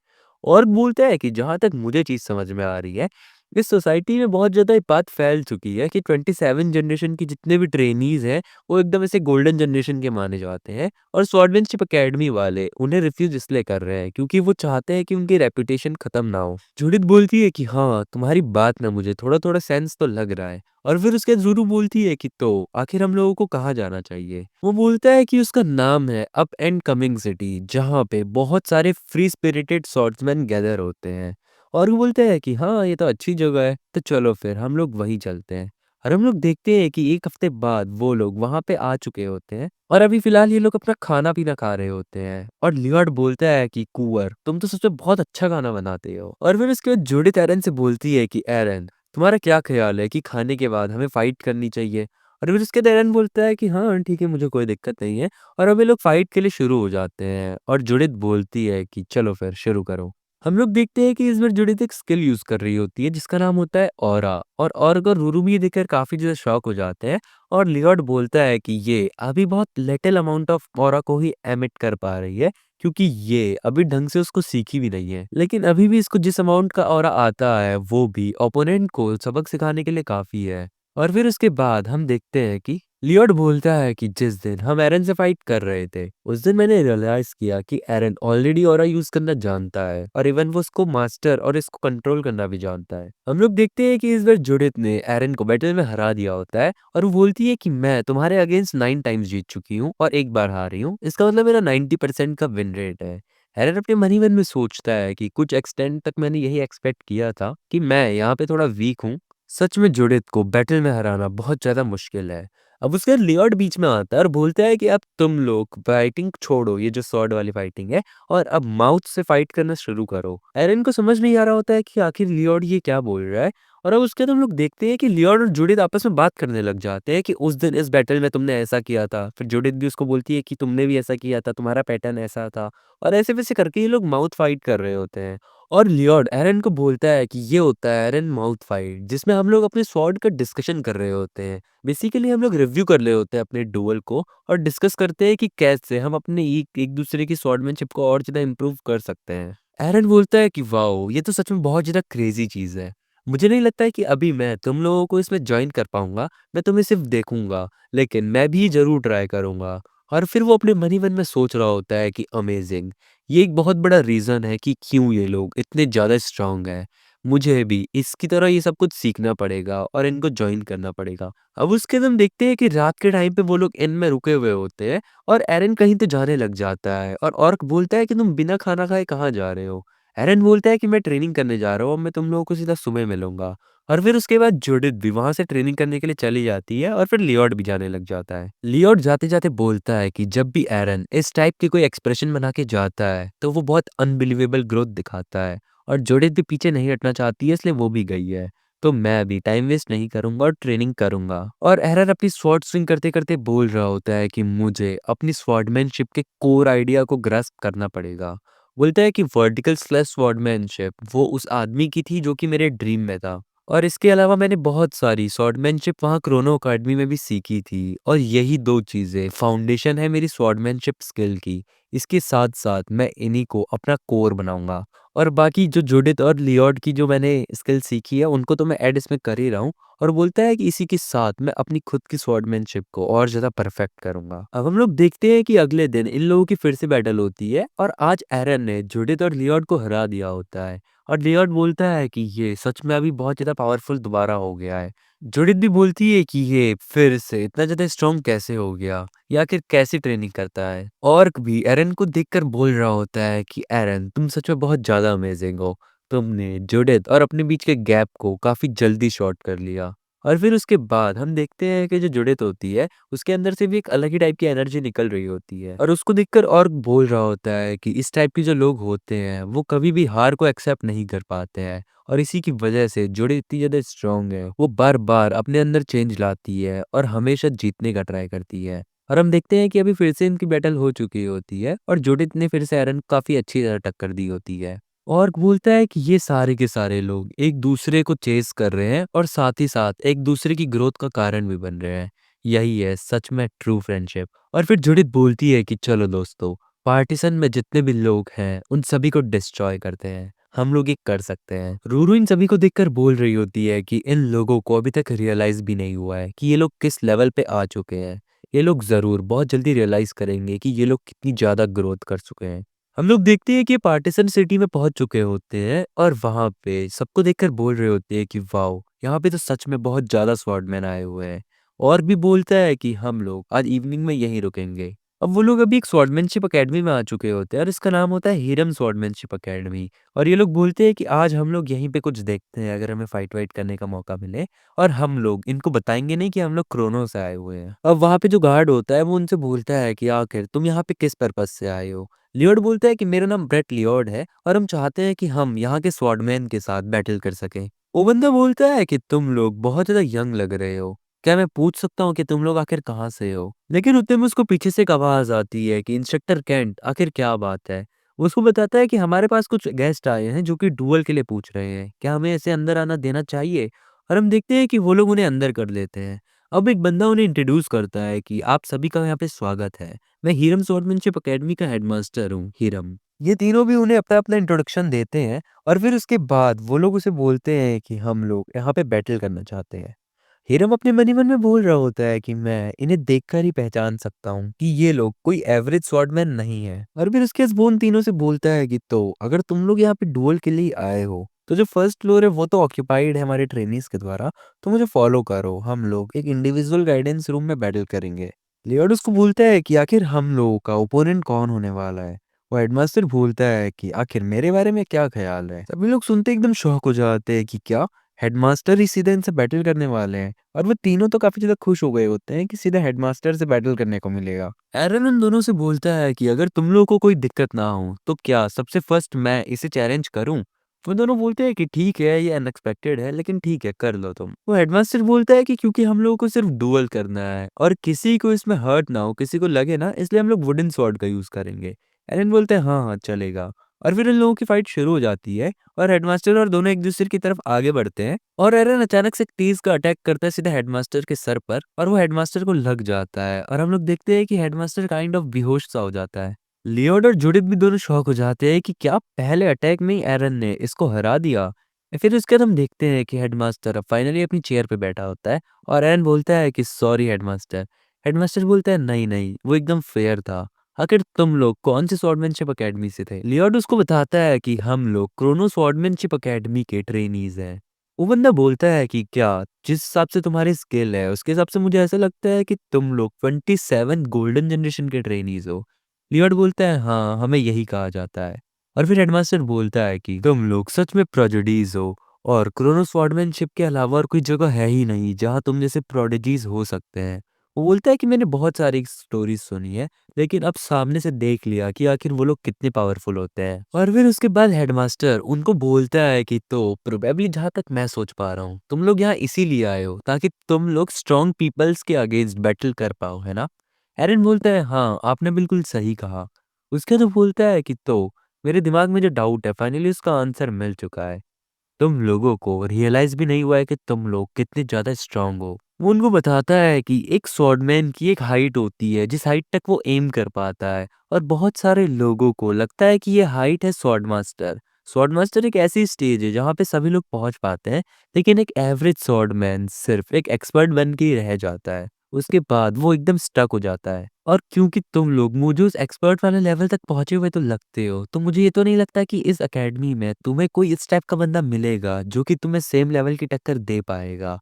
और बोलता है कि जहाँ तक मुझे चीज़ समझ में आ रही है, इस सोसाइटी में बहुत ज़्यादा ये बात फैल चुकी है कि 27 जनरेशन की जितने भी ट्रेनीज़ हैं, वो एकदम ऐसे गोल्डन जनरेशन के माने जाते हैं और स्वॉर्डमैनशिप अकेडमी वाले उन्हें रिफ्यूज़ इसलिए कर रहे हैं क्योंकि वो चाहते हैं कि उनकी रेपुटेशन खत्म ना हो। जूडिथ बोलती है कि हाँ, तुम्हारी बात में मुझे थोड़ा-थोड़ा सेंस तो लग रहा है। और फिर उसके बाद ज़ुरु बोलती है कि तो आखिर हम लोगों को कहाँ जाना चाहिए? वो बोलता है कि उसका नाम है अप एंड कमिंग सिटी, जहाँ पे बहुत सारे फ्री स्पिरिटेड स्वॉर्ड्समैन गैदर होते हैं। और वो बोलते हैं कि हाँ, ये तो अच्छी जगह है, तो चलो फिर हम लोग वहीं चलते हैं। और हम लोग देखते हैं कि 1 हफ्ते बाद वो लोग वहाँ पे आ चुके होते हैं और अभी फ़िलहाल ये लोग अपना खाना-पीना खा रहे होते हैं। और लियोट बोलता है कि कुँवर, तुम तो सच में बहुत अच्छा खाना बनाते हो। और फिर उसके बाद जूडिथ एरन से बोलती है कि एरन, तुम्हारा क्या ख़्याल है कि खाने के बाद हमें फ़ाइट करनी चाहिए? और फिर उसके बाद एरन बोलता है कि हाँ, ठीक है, मुझे कोई दिक्कत नहीं है। और अब ये लोग फ़ाइट के लिए शुरू हो जाते हैं और जूडिथ बोलती है कि चलो फिर शुरू करो। हम लोग देखते हैं कि इस बार जुडिथ एक स्किल यूज़ कर रही होती है जिसका नाम होता है ऑरा। और ऑरा को रुरु भी ये देखकर काफ़ी ज़्यादा शॉक हो जाते हैं और लियोट बोलता है कि ये अभी बहुत लिटिल अमाउंट ऑफ ऑरा को ही एमिट कर पा रही है क्योंकि ये अभी ढंग से उसको सीखी भी नहीं है। लेकिन अभी भी इसको जिस अमाउंट का ऑरा आता है वो भी ओपोनेंट को सबक सिखाने के लिए काफ़ी है। और फिर उसके बाद हम देखते हैं कि लियोट बोलता है कि जिस दिन हम एरन से फाइट कर रहे थे, उस दिन मैंने रियलाइज़ किया कि एरन ऑलरेडी ऑरा यूज़ करना जानता है और इवन वो उसको मास्टर और इसको कंट्रोल करना भी जानता है। हम लोग देखते हैं कि इस बार जुडिथ ने एरन को बैटल में हरा दिया होता है और वो बोलती है कि मैं तुम्हारे अगेंस्ट 9 टाइम्स जीत चुकी हूँ और 1 बार हारी हूँ। इसका मतलब मेरा 90% का विन रेट है। एरन अपने मन ही मन में सोचता है कि कुछ एक्सटेंड तक मैंने यही एक्सपेक्ट किया था कि मैं यहाँ पे थोड़ा वीक हूँ। सच में जुडिथ को बैटल में हराना बहुत ज़्यादा मुश्किल है। अब उसके बाद लियोट बीच में आता है और बोलता है कि अब तुम लोग फाइटिंग छोड़ो, ये जो स्वॉर्ड वाली फाइटिंग है, और अब माउथ से फाइट करना शुरू करो। एरन को समझ नहीं आ रहा होता है कि आखिर लियोट ये क्या बोल रहा है। और अब उसके बाद हम लोग देखते हैं कि लियोट और जूडिथ आपस में बात करने लग जाते हैं कि उस दिन इस बैटल में तुमने ऐसा किया था। फिर जूडिथ भी उसको बोलती है कि तुमने भी ऐसा किया था, तुम्हारा पैटर्न ऐसा था। और ऐसे वैसे करके ये लोग माउथ फाइट कर रहे होते हैं। और लियोट एरन को बोलता है कि ये होता है एरन माउथ फाइट, जिसमें हम लोग अपने स्वॉर्ड का डिस्कशन कर रहे होते हैं। बेसिकली हम लोग रिव्यू कर रहे होते हैं अपने डुअल को और डिस्कस करते हैं कि कैसे हम अपने एक एक दूसरे की स्वॉर्डमैनशिप को और ज़्यादा इम्प्रूव कर सकते हैं। एरन बोलता है कि वाओ, ये तो सच में बहुत ज़्यादा क्रेजी चीज़ है। मुझे नहीं लगता है कि अभी मैं तुम लोगों को इसमें जॉइन कर पाऊंगा। मैं तुम्हें सिर्फ देखूंगा, लेकिन मैं भी ज़रूर ट्राई करूंगा। और फिर वो अपने मन ही मन में सोच रहा होता है कि अमेजिंग, ये एक बहुत बड़ा रीज़न है कि क्यों ये लोग इतने ज़्यादा स्ट्रांग हैं। मुझे भी इसकी तरह ये सब कुछ सीखना पड़ेगा और इनको जॉइन करना पड़ेगा। अब उसके बाद हम देखते हैं कि रात के टाइम पे वो लोग इन में रुके हुए होते हैं और एरन कहीं तो जाने लग जाता है और ऑर्क बोलता है कि तुम बिना खाना खाए कहाँ जा रहे हो? एरन बोलता है कि मैं ट्रेनिंग करने जा रहा हूँ, अब मैं तुम लोगों को सीधा सुबह मिलूंगा। और फिर उसके बाद जूडिथ भी वहां से ट्रेनिंग करने के लिए चली जाती है और फिर लियोट भी जाने लग जाता है। लियोट जाते जाते बोलता है कि जब भी एरन इस टाइप के कोई एक्सप्रेशन बना के जाता है तो वो बहुत अनबिलीवेबल ग्रोथ दिखाता है। और जूडिथ भी पीछे नहीं हटना चाहती है, इसलिए वो भी गई है। तो मैं भी टाइम वेस्ट नहीं करूंगा और ट्रेनिंग करूंगा। और एरन अपनी स्वॉर्ड स्विंग करते करते बोल रहा होता है कि मुझे अपनी स्वॉर्डमैनशिप के कोर आइडिया को ग्रास्प करना पड़ेगा। बोलता है कि वर्टिकल स्लैश स्वॉर्डमैनशिप वो उस आदमी की थी जो कि मेरे ड्रीम में था। और इसके अलावा मैंने बहुत सारी स्वॉर्डमैनशिप वहाँ क्रोनो अकेडमी में भी सीखी थी और यही 2 चीज़ें फाउंडेशन है मेरी स्वॉर्डमैनशिप स्किल की। इसके साथ-साथ मैं इन्हीं को अपना कोर बनाऊँगा। और बाकी जो जूडिथ और लियोट की जो मैंने स्किल सीखी है उनको तो मैं ऐड इसमें कर ही रहा हूँ। और बोलता है कि इसी के साथ मैं अपनी खुद की स्वॉर्डमैनशिप को और ज़्यादा परफेक्ट करूँगा। अब हम लोग देखते हैं कि अगले दिन इन लोगों की फिर से बैटल होती है और आज एरन ने जूडिथ और लियोट को हरा दिया होता है। और लियोट बोलता है कि ये सच में अभी बहुत ज़्यादा पावरफुल दोबारा हो गया है। जूडिथ भी बोलती है कि ये फिर से इतना ज़्यादा स्ट्रॉन्ग कैसे हो गया या फिर कैसी ट्रेनिंग करता है। ऑर्क भी एरन को देखकर बोल रहा होता है कि एरन, तुम सच में बहुत ज़्यादा अमेजिंग हो। तुमने जूडिथ और अपने बीच के गैप को काफ़ी जल्दी शॉर्ट कर लिया। और फिर उसके बाद हम देखते हैं कि जो जुड़ित होती है, उसके अंदर से भी एक अलग ही टाइप की एनर्जी निकल रही होती है और उसको देखकर ऑर्क बोल रहा होता है कि इस टाइप के जो लोग होते हैं, वो कभी भी हार को एक्सेप्ट नहीं कर पाते हैं और इसी की वजह से जुड़ित इतनी ज़्यादा स्ट्रांग है, वो बार-बार अपने अंदर चेंज लाती है और हमेशा जीतने का ट्राई करती है। और हम देखते हैं कि अभी फिर से इनकी बैटल हो चुकी होती है और जुडिथ ने फिर से एरन को काफ़ी अच्छी तरह टक्कर दी होती है। और बोलता है कि ये सारे के सारे लोग एक दूसरे को चेस कर रहे हैं और साथ ही साथ एक दूसरे की ग्रोथ का कारण भी बन रहे हैं। यही है सच में ट्रू फ्रेंडशिप। और फिर जुडिथ बोलती है कि चलो दोस्तों, पार्टीशन में जितने भी लोग हैं उन सभी को डिस्ट्रॉय करते हैं, हम लोग ये कर सकते हैं। रूरू इन सभी को देखकर बोल रही होती है कि इन लोगों को अभी तक रियलाइज भी नहीं हुआ है कि ये लोग किस लेवल पे आ चुके हैं। ये लोग ज़रूर बहुत जल्दी रियलाइज़ करेंगे कि ये लोग कितनी ज़्यादा ग्रोथ कर चुके हैं। हम लोग देखते हैं कि ये पार्टीशन सिटी में पहुँच चुके होते हैं और वहाँ पे सबको देखकर बोल रहे होते हैं कि वाओ! यहाँ पे तो सच में बहुत ज़्यादा स्वॉर्डमैन आए हुए हैं। और भी बोलता है कि हम लोग आज इवनिंग में यहीं रुकेंगे। अब वो लोग अभी एक स्वॉर्डमैनशिप अकेडमी में आ चुके होते हैं और इसका नाम होता है हीरम स्वॉर्डमैनशिप अकेडमी। और ये लोग बोलते हैं कि आज हम लोग यहीं पे कुछ देखते हैं, अगर हमें फाइट वाइट करने का मौका मिले। और हम लोग इनको बताएँगे नहीं कि हम लोग क्रोनो से आए हुए हैं। अब वहाँ पे जो गार्ड होता है वो उनसे बोलता है कि आखिर तुम यहाँ पे किस पर्पज़ से आए हो? लियोड बोलता है कि मेरा नाम ब्रेट लियोड है और हम चाहते हैं कि हम यहाँ के स्वॉर्डमैन के साथ बैटल कर सकें। वो बंदा बोलता है कि तुम लोग बहुत ज़्यादा यंग लग रहे हो। क्या मैं पूछ सकता हूँ कि तुम लोग आखिर कहाँ से हो? लेकिन उतने में उसको पीछे से एक आवाज़ आती है कि इंस्ट्रक्टर केंट, आखिर क्या बात है? वो उसको बताता है कि हमारे पास कुछ गेस्ट आए हैं जो कि डुअल के लिए पूछ रहे हैं। क्या हमें ऐसे अंदर आना देना चाहिए? और हम देखते हैं कि वो लोग उन्हें अंदर कर लेते हैं। अब एक बंदा उन्हें इंट्रोड्यूस करता है कि आप सभी का यहाँ पे स्वागत है। मैं हीरम स्वॉर्डमैनशिप अकेडमी का हेडमास्टर हूँ, हीरम। ये तीनों भी उन्हें अपना-अपना इंट्रोडक्शन देते हैं और फिर उसके बाद वो लोग उसे बोलते हैं कि हम लोग यहाँ पे बैटल करना चाहते हैं। हीरम अपने मन ही मन में बोल रहा होता है कि मैं इन्हें देखकर ही पहचान सकता हूँ कि ये लोग कोई एवरेज स्वॉर्डमैन नहीं है। और फिर उसके बाद वो उन तीनों से बोलता है कि तो अगर तुम लोग यहाँ पे डुअल के लिए आए हो, तो जो फर्स्ट फ्लोर है वो तो ऑक्यूपाइड है हमारे ट्रेनीज के द्वारा, तो मुझे फॉलो करो, हम लोग एक इंडिविजुअल गाइडेंस रूम में बैटल करेंगे। लियोड उसको बोलता है कि आखिर हम लोगों का ओपोनेंट कौन होने वाला है। वो हेडमास्टर बोलता है कि आखिर मेरे बारे में क्या ख्याल है। सभी लोग सुनते एकदम शॉक हो जाते हैं कि क्या हेडमास्टर ही सीधे इनसे बैटल करने वाले हैं। और वो तीनों तो काफ़ी ज़्यादा खुश हो गए होते हैं कि सीधा हेडमास्टर से बैटल करने को मिलेगा। एरन उन दोनों से बोलता है कि अगर तुम लोगों को कोई दिक्कत ना हो, तो क्या सबसे फर्स्ट मैं इसे चैलेंज करूँ? वो दोनों बोलते हैं कि ठीक है, ये अनएक्सपेक्टेड है, लेकिन ठीक है, कर लो तुम। वो हेडमास्टर बोलता है कि क्योंकि हम लोगों को सिर्फ डुअल करना है और किसी को इसमें हर्ट ना हो, किसी को लगे ना, इसलिए हम लोग वुडन स्वॉर्ड का यूज़ करेंगे। एरन बोलते हैं, हाँ, हाँ, चलेगा। और फिर इन लोगों की फाइट शुरू हो जाती है और हेडमास्टर और दोनों एक-दूसरे की तरफ आगे बढ़ते हैं और एरन अचानक से एक तीर का अटैक करता है सीधा हेडमास्टर के सर पर और वो हेडमास्टर को लग जाता है और हम लोग देखते हैं कि हेडमास्टर काइंड ऑफ बेहोश सा हो जाता है। लियोड और जुडिथ भी दोनों शॉक हो जाते हैं कि क्या पहले अटैक में ही एरन ने इसको हरा दिया। फिर उसके बाद हम देखते हैं कि हेडमास्टर अब फाइनली अपनी चेयर पे बैठा होता है और एरन बोलता है कि सॉरी हेडमास्टर। हेडमास्टर बोलता है नहीं नहीं, वो एकदम फेयर था। आखिर तुम लोग कौन सी स्वॉर्डमैनशिप अकेडमी से थे? लियोड उसको बताता है कि हम लोग क्रोनो स्वॉर्डमैनशिप अकेडमी के ट्रेनीज हैं। वो बंदा बोलता है कि क्या जिस हिसाब से तुम्हारी स्किल है उसके हिसाब से मुझे ऐसा लगता है कि तुम लोग 27 गोल्डन जनरेशन के ट्रेनीज हो। लियोड बोलता है हाँ, हमें यही कहा जाता है। और फिर हेडमास्टर बोलता है कि तुम लोग सच में प्रोडिजीज हो और क्रोनो स्वॉर्डमैनशिप के अलावा और कोई जगह है ही नहीं जहाँ तुम जैसे प्रोडिजीज हो सकते हैं। वो बोलता है कि मैंने बहुत सारी स्टोरीज सुनी है, लेकिन अब सामने से देख लिया कि आखिर वो लोग कितने पावरफुल होते हैं। और फिर उसके बाद हेडमास्टर उनको बोलता है कि तो प्रोबेबली जहाँ तक मैं सोच पा रहा हूँ, तुम लोग यहाँ इसीलिए आए हो ताकि तुम लोग स्ट्रॉन्ग पीपल्स के अगेंस्ट बैटल कर पाओ, है ना? एरन बोलता है हाँ, आपने बिल्कुल सही कहा। उसके तो बोलता है कि तो मेरे दिमाग में जो डाउट है फाइनली उसका आंसर मिल चुका है। तुम लोगों को रियलाइज भी नहीं हुआ है कि तुम लोग कितने ज़्यादा स्ट्रांग हो। वो उनको बताता है कि एक स्वॉर्डमैन की एक हाइट होती है जिस हाइट तक वो एम कर पाता है और बहुत सारे लोगों को लगता है कि ये हाइट है स्वॉर्ड मास्टर। स्वॉर्ड मास्टर एक ऐसी स्टेज है जहाँ पे सभी लोग पहुंच पाते हैं, लेकिन एक एवरेज स्वॉर्डमैन सिर्फ एक एक्सपर्ट बन के ही रह जाता है। उसके बाद वो एकदम स्टक हो जाता है। और क्योंकि तुम लोग मुझे उस एक्सपर्ट वाले लेवल तक पहुंचे हुए तो लगते हो, तो मुझे ये तो नहीं लगता कि इस एकेडमी में तुम्हें कोई इस टाइप का बंदा मिलेगा जो कि तुम्हें सेम लेवल की टक्कर दे पाएगा।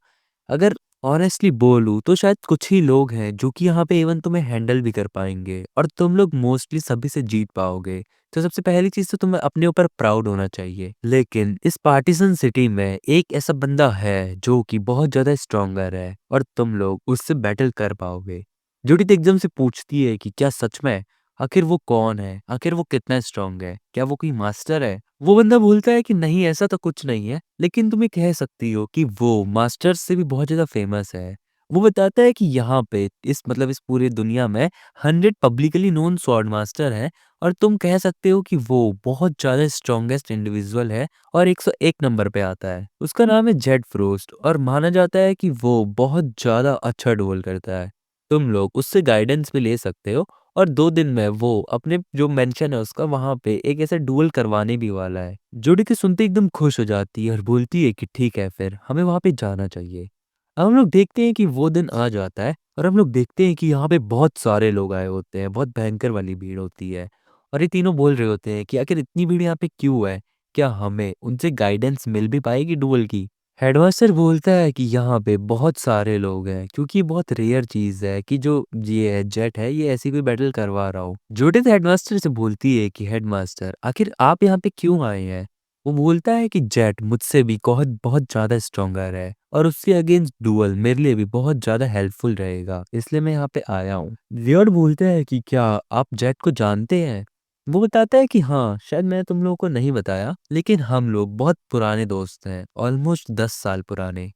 अगर ऑनेस्टली बोलूँ तो शायद कुछ ही लोग हैं जो कि यहाँ पे इवन तुम्हें हैंडल भी कर पाएँगे और तुम लोग मोस्टली सभी से जीत पाओगे। तो सबसे पहली चीज़ तो तुम्हें अपने ऊपर प्राउड होना चाहिए। लेकिन इस पार्टीशन सिटी में एक ऐसा बंदा है जो कि बहुत ज़्यादा स्ट्रॉन्गर है और तुम लोग उससे बैटल कर पाओगे। जूडिथ एकदम से पूछती है कि क्या सच में? आखिर वो कौन है? आखिर वो कितना स्ट्रॉन्ग है? क्या वो कोई मास्टर है? वो बंदा बोलता है कि नहीं ऐसा तो कुछ नहीं है, लेकिन तुम ये कह सकती हो कि वो मास्टर्स से भी बहुत ज़्यादा फेमस है। वो बताता है कि यहाँ पे इस पूरी दुनिया में 100 पब्लिकली नोन स्वॉर्ड मास्टर हैं और तुम कह सकते हो कि वो बहुत ज़्यादा स्ट्रॉन्गेस्ट इंडिविजुअल है और 101 नंबर पे आता है। उसका नाम है जेड फ्रोस्ट और माना जाता है कि वो बहुत ज़्यादा अच्छा डुएल करता है। तुम लोग उससे गाइडेंस भी ले सकते हो और 2 दिन में वो अपने जो मेंशन है उसका वहाँ पे एक ऐसा डुएल करवाने भी वाला है। जुडी सुनते एकदम खुश हो जाती है और बोलती है कि ठीक है फिर हमें वहाँ पे जाना चाहिए। अब हम लोग देखते हैं कि वो दिन आ जाता है और हम लोग देखते हैं कि यहाँ पे बहुत सारे लोग आए होते हैं, बहुत भयंकर वाली भीड़ होती है और ये तीनों बोल रहे होते हैं कि आखिर इतनी भीड़ यहाँ पे क्यों है? क्या हमें उनसे गाइडेंस मिल भी पाएगी डुएल की? हेडमास्टर बोलता है कि यहाँ पे बहुत सारे लोग हैं क्योंकि ये बहुत रेयर चीज़ है कि जो ये है जेट है ये ऐसी कोई बैटल करवा रहा हो। जूडिथ हेडमास्टर से बोलती है कि हेडमास्टर आखिर आप यहाँ पे क्यों आए हैं? वो बोलता है कि जेट मुझसे भी बहुत बहुत ज़्यादा स्ट्रॉन्गर है और उसके अगेंस्ट डुअल मेरे लिए भी बहुत ज़्यादा हेल्पफुल रहेगा, इसलिए मैं यहाँ पे आया हूँ। लियोड बोलता है कि क्या आप जेट को जानते हैं? वो बताता है कि हाँ, शायद मैंने तुम लोगों को नहीं बताया, लेकिन हम लोग बहुत पुराने दोस्त हैं, ऑलमोस्ट 10 साल पुराने।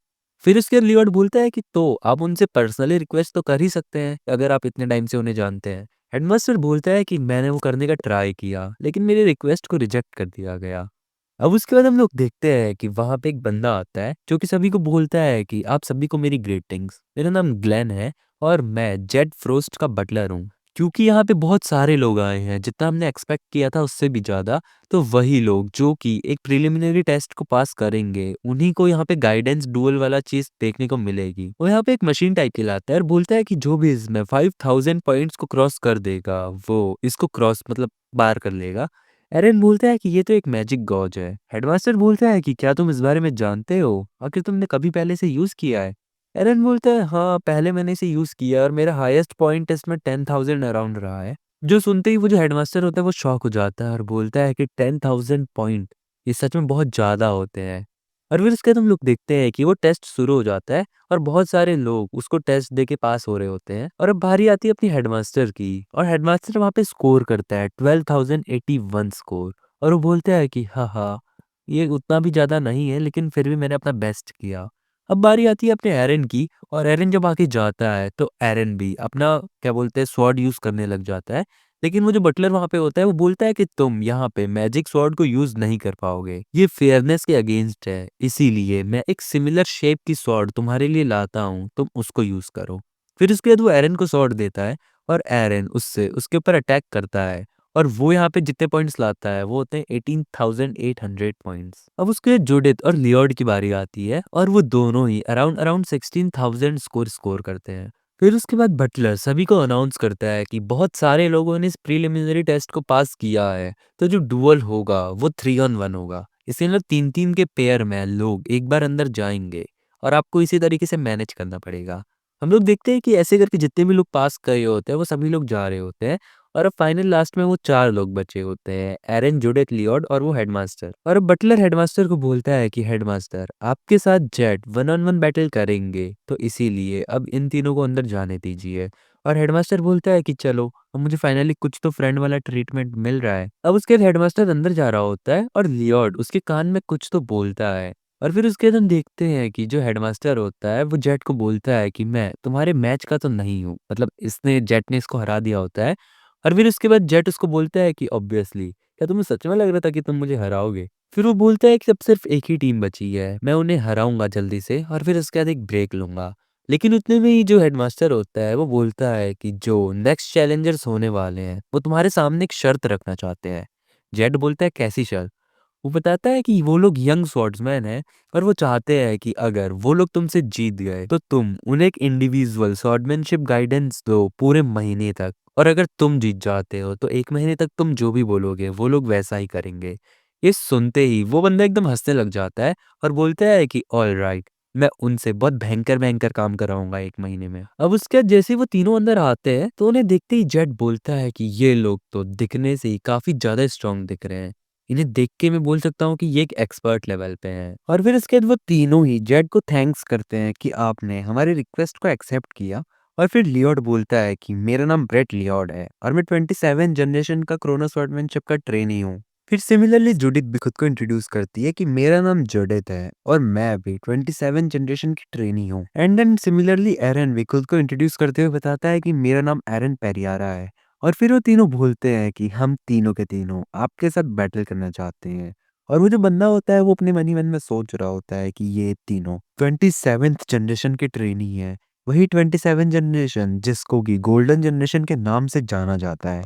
फिर उसके बाद लियोड बोलता है कि तो आप उनसे पर्सनली रिक्वेस्ट तो कर ही सकते हैं, अगर आप इतने टाइम से उन्हें जानते हैं। हेडमास्टर बोलता है कि मैंने वो करने का ट्राई किया, लेकिन मेरी रिक्वेस्ट को रिजेक्ट कर दिया गया। अब उसके बाद हम लोग देखते हैं कि वहाँ पे एक बंदा आता है जो कि सभी को बोलता है कि आप सभी को मेरी ग्रीटिंग्स। मेरा नाम ग्लेन है और मैं जेड फ्रोस्ट का बटलर हूँ। क्योंकि यहाँ पे बहुत सारे लोग आए हैं, जितना हमने एक्सपेक्ट किया था उससे भी ज़्यादा, तो वही लोग जो कि एक प्रिलिमिनरी टेस्ट को पास करेंगे, उन्हीं को यहाँ पे गाइडेंस डुअल वाला चीज़ देखने को मिलेगी। वो यहाँ पे एक मशीन टाइप की लाता है और बोलता है कि जो भी इसमें 5000 पॉइंट्स को क्रॉस कर देगा, वो इसको क्रॉस पार कर लेगा। एरन बोलता है कि ये तो एक मैजिक गॉज है। हेडमास्टर बोलता है कि क्या तुम इस बारे में जानते हो? आखिर तुमने कभी पहले से यूज़ किया है? एरन बोलता है हाँ, पहले मैंने इसे यूज़ किया और मेरा हाईएस्ट पॉइंट इसमें 10,000 अराउंड रहा है। जो सुनते ही वो जो हेडमास्टर होता है वो शॉक हो जाता है और बोलता है कि 10,000 पॉइंट ये सच में बहुत ज़्यादा होते हैं। और फिर उसके बाद हम लोग देखते हैं कि वो टेस्ट शुरू हो जाता है और बहुत सारे लोग उसको टेस्ट दे के पास हो रहे होते हैं और अब बारी आती है अपनी हेडमास्टर की और हेडमास्टर वहाँ पे स्कोर करता है 12,081 स्कोर और वो बोलता है कि हाँ हाँ, ये उतना भी ज़्यादा नहीं है लेकिन फिर भी मैंने अपना बेस्ट किया। अब बारी आती है अपने एरन की और एरन जब आके जाता है तो एरन भी अपना क्या बोलते हैं स्वॉर्ड यूज़ करने लग जाता है। लेकिन वो जो बटलर वहाँ पे होता है वो बोलता है कि तुम यहाँ पे मैजिक स्वॉर्ड को यूज़ नहीं कर पाओगे। ये फेयरनेस के अगेंस्ट है, इसीलिए मैं एक सिमिलर शेप की स्वॉर्ड तुम्हारे लिए लाता हूँ, तुम उसको यूज़ करो। फिर उसके बाद वो एरन को स्वॉर्ड देता है और एरन उससे उसके ऊपर अटैक करता है और वो यहाँ पे जितने पॉइंट्स लाता है वो होते हैं 18,800 पॉइंट्स। अब उसके बाद जूडिथ और लियोड की बारी आती है और वो दोनों ही अराउंड अराउंड 16,000 स्कोर करते हैं। फिर उसके बाद बटलर सभी को अनाउंस करता है कि बहुत सारे लोगों ने इस प्रीलिमिनरी टेस्ट को पास किया है, तो जो डुअल होगा वो 3 on 1 होगा। इसलिए मतलब 3-3 के पेयर में लोग एक बार अंदर जाएंगे और आपको इसी तरीके से मैनेज करना पड़ेगा। हम लोग देखते हैं कि ऐसे करके जितने भी लोग पास कर रहे होते हैं वो सभी लोग जा रहे होते हैं और अब फाइनल लास्ट में वो 4 लोग बचे होते हैं, एरन, जूडिथ, लियोड और वो हेडमास्टर। और अब बटलर हेडमास्टर को बोलता है कि हेडमास्टर आपके साथ जेट 1 on 1 बैटल करेंगे, तो इसीलिए अब इन तीनों को अंदर जाने दीजिए। और हेडमास्टर बोलता है कि चलो, अब मुझे फाइनली कुछ तो फ्रेंड वाला ट्रीटमेंट मिल रहा है। अब उसके बाद हेडमास्टर अंदर जा रहा होता है और लियोड उसके कान में कुछ तो बोलता है और फिर उसके बाद हम देखते हैं कि जो हेडमास्टर होता है वो जेट को बोलता है कि मैं तुम्हारे मैच का तो नहीं हूँ, मतलब इसने जेट ने इसको हरा दिया होता है। और फिर उसके बाद जेट उसको बोलता है कि ऑब्वियसली, क्या तुम्हें सच में लग रहा था कि तुम मुझे हराओगे? फिर वो बोलता है कि अब सिर्फ एक ही टीम बची है, मैं उन्हें हराऊंगा जल्दी से और फिर उसके बाद एक ब्रेक लूंगा। लेकिन उतने में ही जो हेडमास्टर होता है वो बोलता है कि जो नेक्स्ट चैलेंजर्स होने वाले हैं वो तुम्हारे सामने एक शर्त रखना चाहते हैं। जेट बोलता है कैसी शर्त? वो बताता है कि वो लोग यंग स्वॉर्ड्समैन हैं और वो चाहते हैं कि अगर वो लोग तुमसे जीत गए तो तुम उन्हें एक इंडिविजुअल स्वॉर्डमैनशिप गाइडेंस दो पूरे महीने तक, और अगर तुम जीत जाते हो तो 1 महीने तक तुम जो भी बोलोगे वो लोग वैसा ही करेंगे। ये सुनते ही वो बंदा एकदम हंसने लग जाता है और बोलता है कि ऑल राइट, मैं उनसे बहुत भयंकर-भयंकर काम कराऊँगा 1 महीने में। अब उसके बाद जैसे ही वो तीनों अंदर आते हैं, तो उन्हें देखते ही जेट बोलता है कि ये लोग तो दिखने से ही काफ़ी ज़्यादा स्ट्रॉन्ग दिख रहे हैं। इन्हें देख के मैं बोल सकता हूँ कि ये एक एक्सपर्ट लेवल पे हैं। और फिर उसके बाद वो तीनों ही जेट को थैंक्स करते हैं कि आपने हमारी रिक्वेस्ट को एक्सेप्ट किया। और फिर लियोड बोलता है कि मेरा नाम ब्रेट लियोड है और मैं 27 जनरेशन का क्रोनोस्वर्डमैनशिप का ट्रेनी हूँ। फिर सिमिलरली जुडिथ भी खुद को इंट्रोड्यूस करती है कि मेरा नाम जुडिथ है और मैं भी 27 जनरेशन की ट्रेनी हूँ। एंड देन सिमिलरली एरन भी खुद को इंट्रोड्यूस करते हुए बताता है कि मेरा नाम एरन पेरियारा है। और फिर वो तीनों बोलते हैं कि हम तीनों के तीनों आपके साथ बैटल करना चाहते हैं। और वो जो बंदा होता है वो अपने मन ही मन में सोच रहा होता है कि ये तीनों 27th जनरेशन के ट्रेनी है। वही 27 जनरेशन जिसको कि गोल्डन जनरेशन के नाम से जाना जाता है।